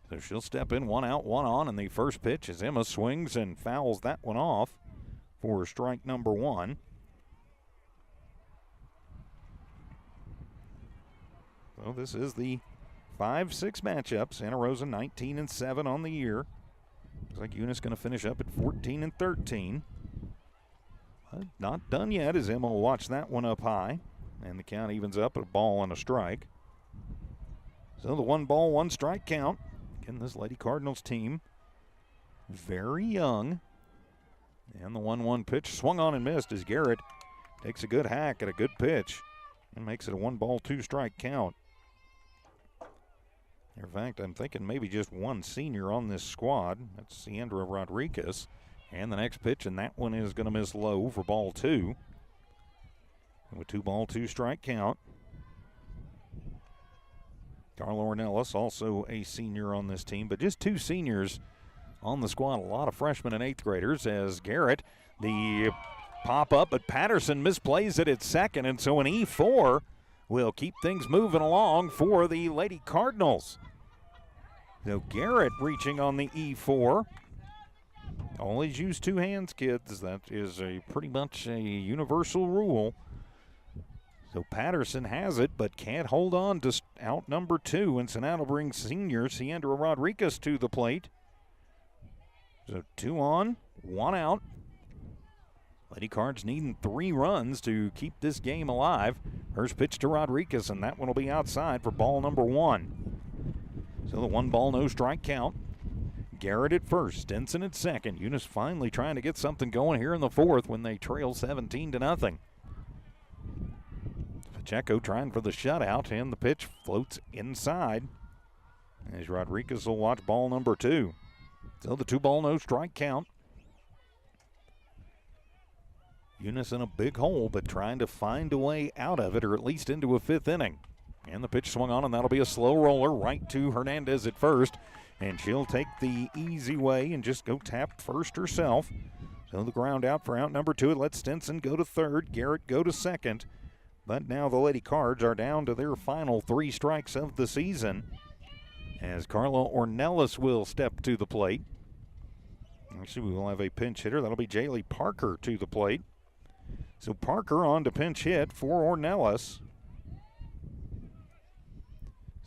So she'll step in, 1 out, 1 on, and the first pitch as Emma swings and fouls that one off for strike number 1. So this is the 5-6 matchup. Santa Rosa 19-7 on the year. Looks like Eunice going to finish up at 14-13. Not done yet as Emma will watch that one up high. And the count evens up at a ball and a strike. So the 1 ball, 1 strike count. Again, this Lady Cardinals team, very young. And the 1-1 pitch swung on and missed as Garrett takes a good hack at a good pitch and makes it a 1 ball, 2 strike count. In fact, I'm thinking maybe just one senior on this squad. That's Sandra Rodriguez. And the next pitch, and that one is going to miss low for ball 2. And with 2-ball, 2-strike count. Carla Ornelas, also a senior on this team, but just 2 seniors on the squad. A lot of freshmen and 8th graders as Garrett, the pop up, but Patterson misplays it at second, and so an E4 will keep things moving along for the Lady Cardinals. So Garrett reaching on the E4. Always use 2 hands, kids. That is pretty much a universal rule. So Patterson has it, but can't hold on to out number 2, and so now it'll bring senior Sandra Rodriguez to the plate. So 2 on, 1 out. Lady Cards needing 3 runs to keep this game alive. First pitch to Rodriguez, and that one will be outside for ball number 1. So the 1-ball, no strike count. Garrett at first, Stinson at second. Eunice finally trying to get something going here in the 4th when they trail 17-0. Pacheco trying for the shutout, and the pitch floats inside as Rodriguez will watch ball number 2. So the 2-ball, no strike count. Eunice in a big hole, but trying to find a way out of it, or at least into a 5th inning. And the pitch swung on, and that'll be a slow roller right to Hernandez at first. And she'll take the easy way and just go tap first herself. So the ground out for out number 2. It lets Stinson go to 3rd, Garrett go to 2nd. But now the Lady Cards are down to their final 3 strikes of the season, as Carla Ornelas will step to the plate. Actually, we will have a pinch hitter. That'll be Jaylee Parker to the plate. So Parker on to pinch hit for Ornelas.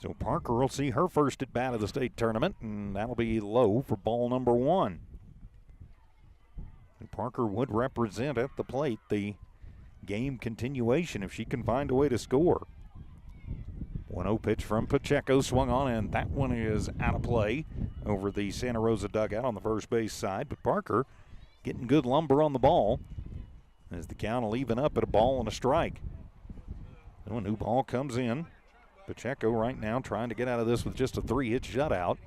So Parker will see her first at bat of the state tournament, and that'll be low for ball number 1. And Parker would represent at the plate the game continuation if she can find a way to score. 1-0 pitch from Pacheco, swung on, and that one is out of play over the Santa Rosa dugout on the first base side. But Parker getting good lumber on the ball as the count will even up at a ball and a strike. So a new ball comes in. Pacheco right now trying to get out of this with just a 3-hit shutout.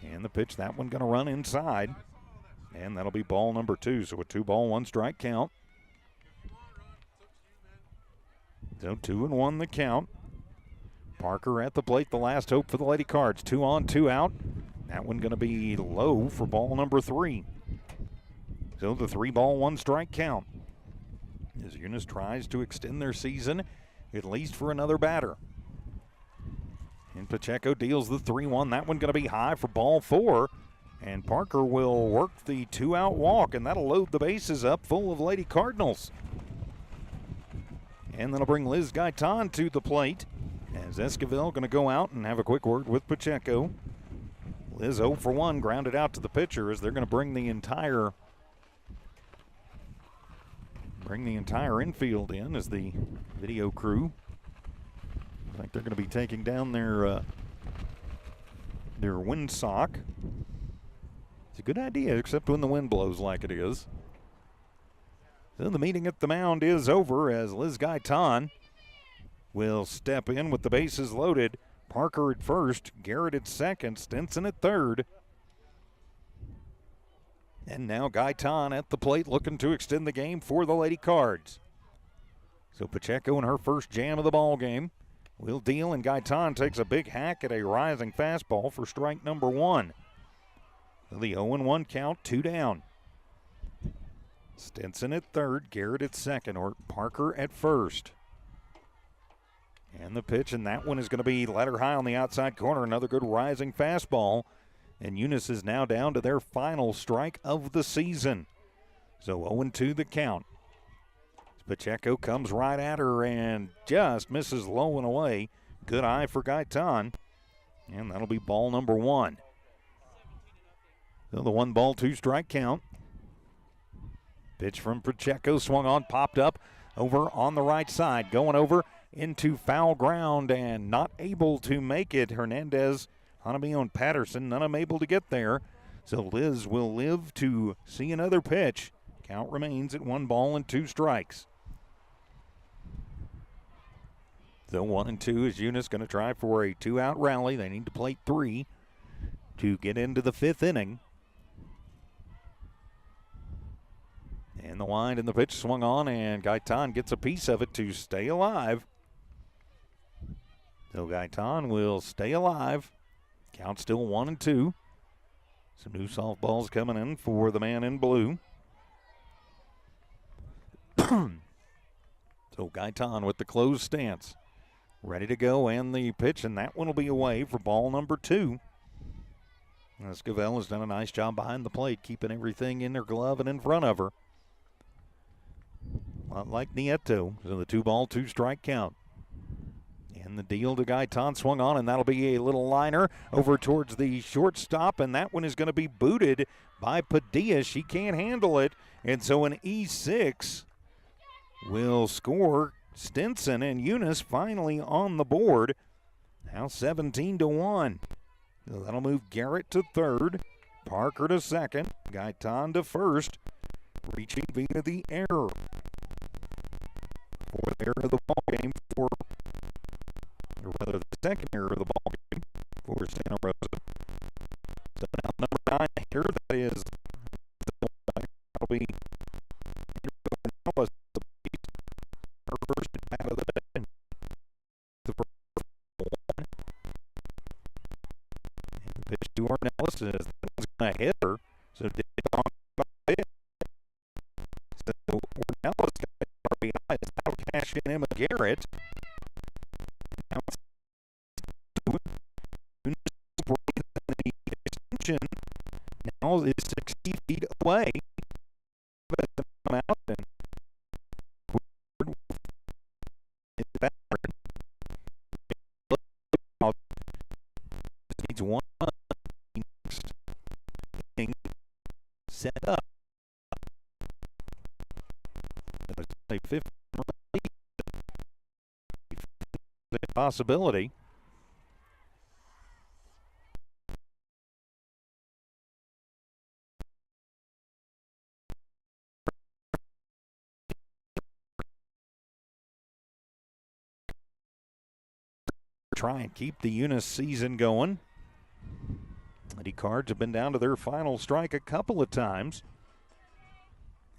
And the pitch, that one going to run inside. And that'll be ball number 2. So a 2-ball, 1-strike count. So 2-1 the count. Parker at the plate, the last hope for the Lady Cards. 2 on, 2 out. That one going to be low for ball number 3. So the 3-ball, 1-strike count as Eunice tries to extend their season at least for another batter. And Pacheco deals the 3-1. That one going to be high for ball 4. And Parker will work the 2-out walk, and that'll load the bases up full of Lady Cardinals. And that'll bring Liz Gaitan to the plate as Esquivel going to go out and have a quick word with Pacheco. Liz 0 for 1, grounded out to the pitcher as they're going to bring the entire infield in as the video crew. I think they're going to be taking down their windsock. It's a good idea, except when the wind blows like it is. So the meeting at the mound is over as Liz Gaitan will step in with the bases loaded. Parker at first, Garrett at second, Stinson at third. And now Gaitan at the plate looking to extend the game for the Lady Cards. So Pacheco in her first jam of the ball game will deal, and Gaitan takes a big hack at a rising fastball for strike number 1. So the 0-1 count, 2 down. Stinson at third, Garrett at second, or Parker at first. And the pitch, and that one is going to be let her high on the outside corner. Another good rising fastball. And Eunice is now down to their final strike of the season. So 0-2 the count. Pacheco comes right at her and just misses low and away. Good eye for Gaitan. And that'll be ball number 1. So the 1-ball, 2-strike count. Pitch from Pacheco, swung on, popped up over on the right side. Going over into foul ground and not able to make it. Hernandez, Hanami and Patterson, none of them able to get there. So Liz will live to see another pitch. Count remains at 1 ball and 2 strikes. Still 1-2 as Eunice going to try for a 2-out rally. They need to plate 3 to get into the 5th inning. And the wind and the pitch swung on, and Gaitan gets a piece of it to stay alive. So Gaitan will stay alive. Count still 1-2. Some new softballs coming in for the man in blue. So Gaitan with the closed stance. Ready to go, and the pitch, and that one will be away for ball number 2. Esquivel has done a nice job behind the plate, keeping everything in their glove and in front of her. A lot like Nieto, so the 2-ball, 2-strike count. And the deal to Gaitan swung on, and that'll be a little liner over towards the shortstop, and that one is going to be booted by Padilla. She can't handle it, and so an E6 will score. Stinson and Eunice finally on the board. Now 17-1. So that'll move Garrett to third, Parker to second, Gaitan to first, reaching via the error. Fourth error of the ball game for, or rather the second error of the ball game for Santa Rosa. So now number 9 hitter, that is, that'll be her first out of the day. The first one. And the pitch to Ornelas is going to hit her. So did on it. So Ornelas got RBI. It's now cash in Emma Garrett. Now it's the extension now is 60 feet away. But the out and needs one next inning set up. It's a 50 possibility. Try and keep the Eunice season going. Lady Cards have been down to their final strike a couple of times.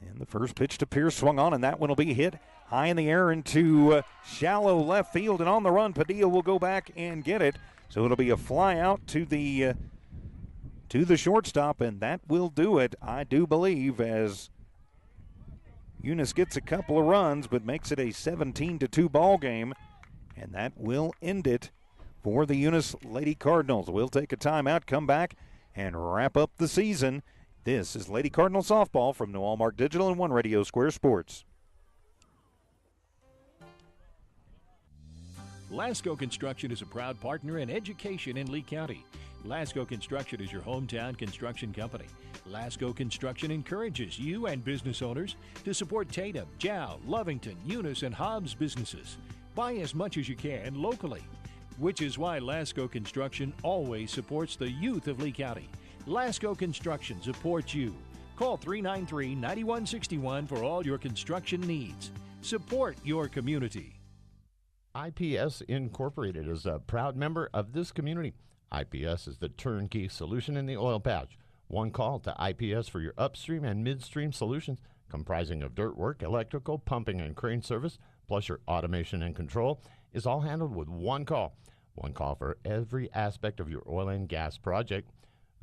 And the first pitch to Pierce swung on, and that one will be hit high in the air into shallow left field. And on the run, Padilla will go back and get it. So it'll be a fly out to the shortstop, and that will do it, I do believe, as Eunice gets a couple of runs, but makes it a 17-2 ball game. And that will end it for the Eunice Lady Cardinals. We'll take a timeout, come back, and wrap up the season. This is Lady Cardinal Softball from New Allmark Digital and One Radio Square Sports. Lasco Construction is a proud partner in education in Lee County. Lasco Construction is your hometown construction company. Lasco Construction encourages you and business owners to support Tatum, Jow, Lovington, Eunice, and Hobbs businesses. Buy as much as you can locally, which is why Lasco Construction always supports the youth of Lee County. Lasco Construction supports you. Call 393-9161 for all your construction needs. Support your community. IPS Incorporated is a proud member of this community. IPS is the turnkey solution in the oil patch. One call to IPS for your upstream and midstream solutions, comprising of dirt work, electrical, pumping, and crane service, plus your automation and control, is all handled with one call. One call for every aspect of your oil and gas project.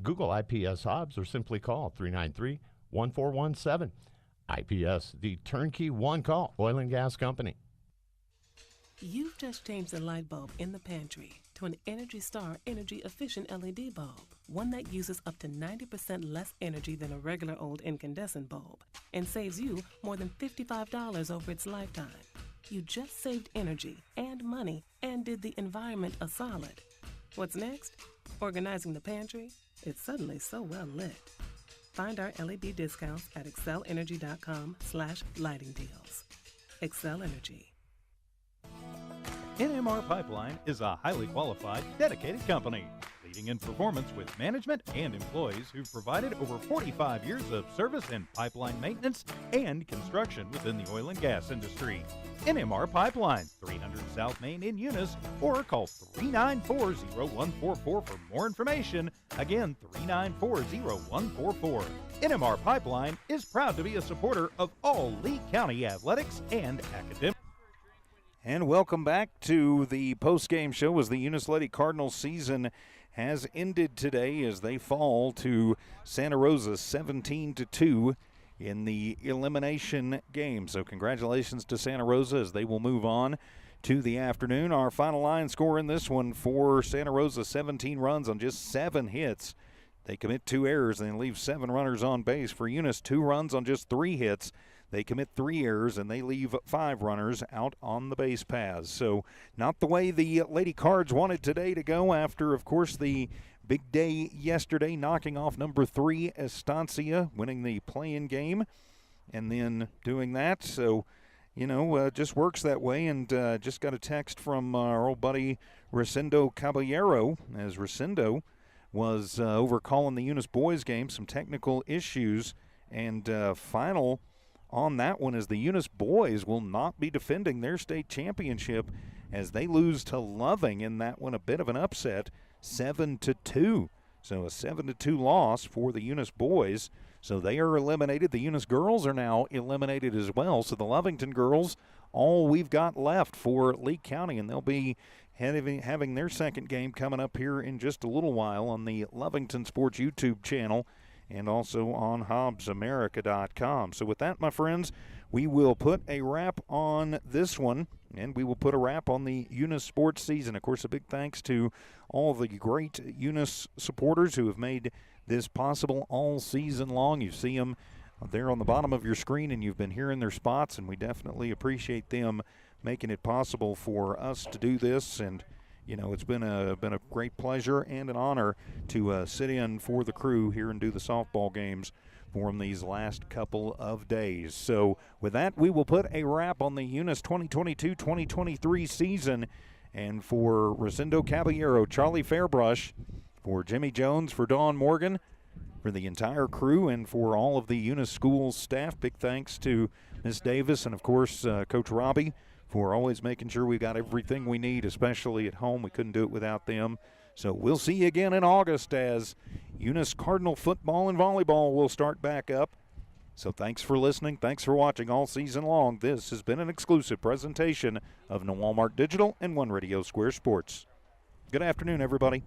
Google IPS Hobbs or simply call 393-1417. IPS, the turnkey one-call oil and gas company. You've just changed the light bulb in the pantry to an Energy Star energy-efficient LED bulb, one that uses up to 90% less energy than a regular old incandescent bulb and saves you more than $55 over its lifetime. You just saved energy and money and did the environment a solid. What's next? Organizing the pantry? It's suddenly so well lit. Find our LED discounts at excelenergy.com/lighting deals. Excel Energy. NMR Pipeline is a highly qualified, dedicated company, leading in performance with management and employees who've provided over 45 years of service in pipeline maintenance and construction within the oil and gas industry. NMR Pipeline, 300 South Main in Eunice, or call 394-0144 for more information. Again, 394-0144. NMR Pipeline is proud to be a supporter of all Lee County athletics and academic. And welcome back to the post-game show as the Eunice Lady Cardinals season has ended today as they fall to Santa Rosa 17-2 in the elimination game. So congratulations to Santa Rosa as they will move on to the afternoon. Our final line score in this one for Santa Rosa, 17 runs on just 7 hits. They commit 2 errors and leave 7 runners on base. For Eunice, 2 runs on just 3 hits. They commit 3 errors, and they leave 5 runners out on the base paths. So not the way the Lady Cards wanted today to go after, of course, the big day yesterday, knocking off number 3 Estancia, winning the play-in game, and then doing that. So, just works that way. And just got a text from our old buddy Rosendo Caballero, as Rosendo was over calling the Eunice boys game, some technical issues, and final on that one is the Eunice boys will not be defending their state championship as they lose to Loving in that one, a bit of an upset, 7-2. So a 7-2 loss for the Eunice boys. So they are eliminated. The Eunice girls are now eliminated as well. So the Lovington girls, all we've got left for Lee County, and they'll be having their second game coming up here in just a little while on the Lovington Sports YouTube channel and also on HobbsAmerica.com. So with that, my friends, we will put a wrap on this one, and we will put a wrap on the Eunice sports season. Of course, a big thanks to all the great Eunice supporters who have made this possible all season long. You see them there on the bottom of your screen, and you've been hearing their spots, and we definitely appreciate them making it possible for us to do this. And it's been a great pleasure and an honor to sit in for the crew here and do the softball games for them these last couple of days. So with that, we will put a wrap on the Eunice 2022-2023 season. And for Rosendo Caballero, Charlie Fairbrush, for Jimmy Jones, for Dawn Morgan, for the entire crew, and for all of the Eunice Schools staff, big thanks to Ms. Davis and, of course, Coach Robbie, for always making sure we got everything we need, especially at home. We couldn't do it without them. So we'll see you again in August as Eunice Cardinal football and volleyball will start back up. So thanks for listening. Thanks for watching all season long. This has been an exclusive presentation of Walmart Digital and One Radio Square Sports. Good afternoon, everybody.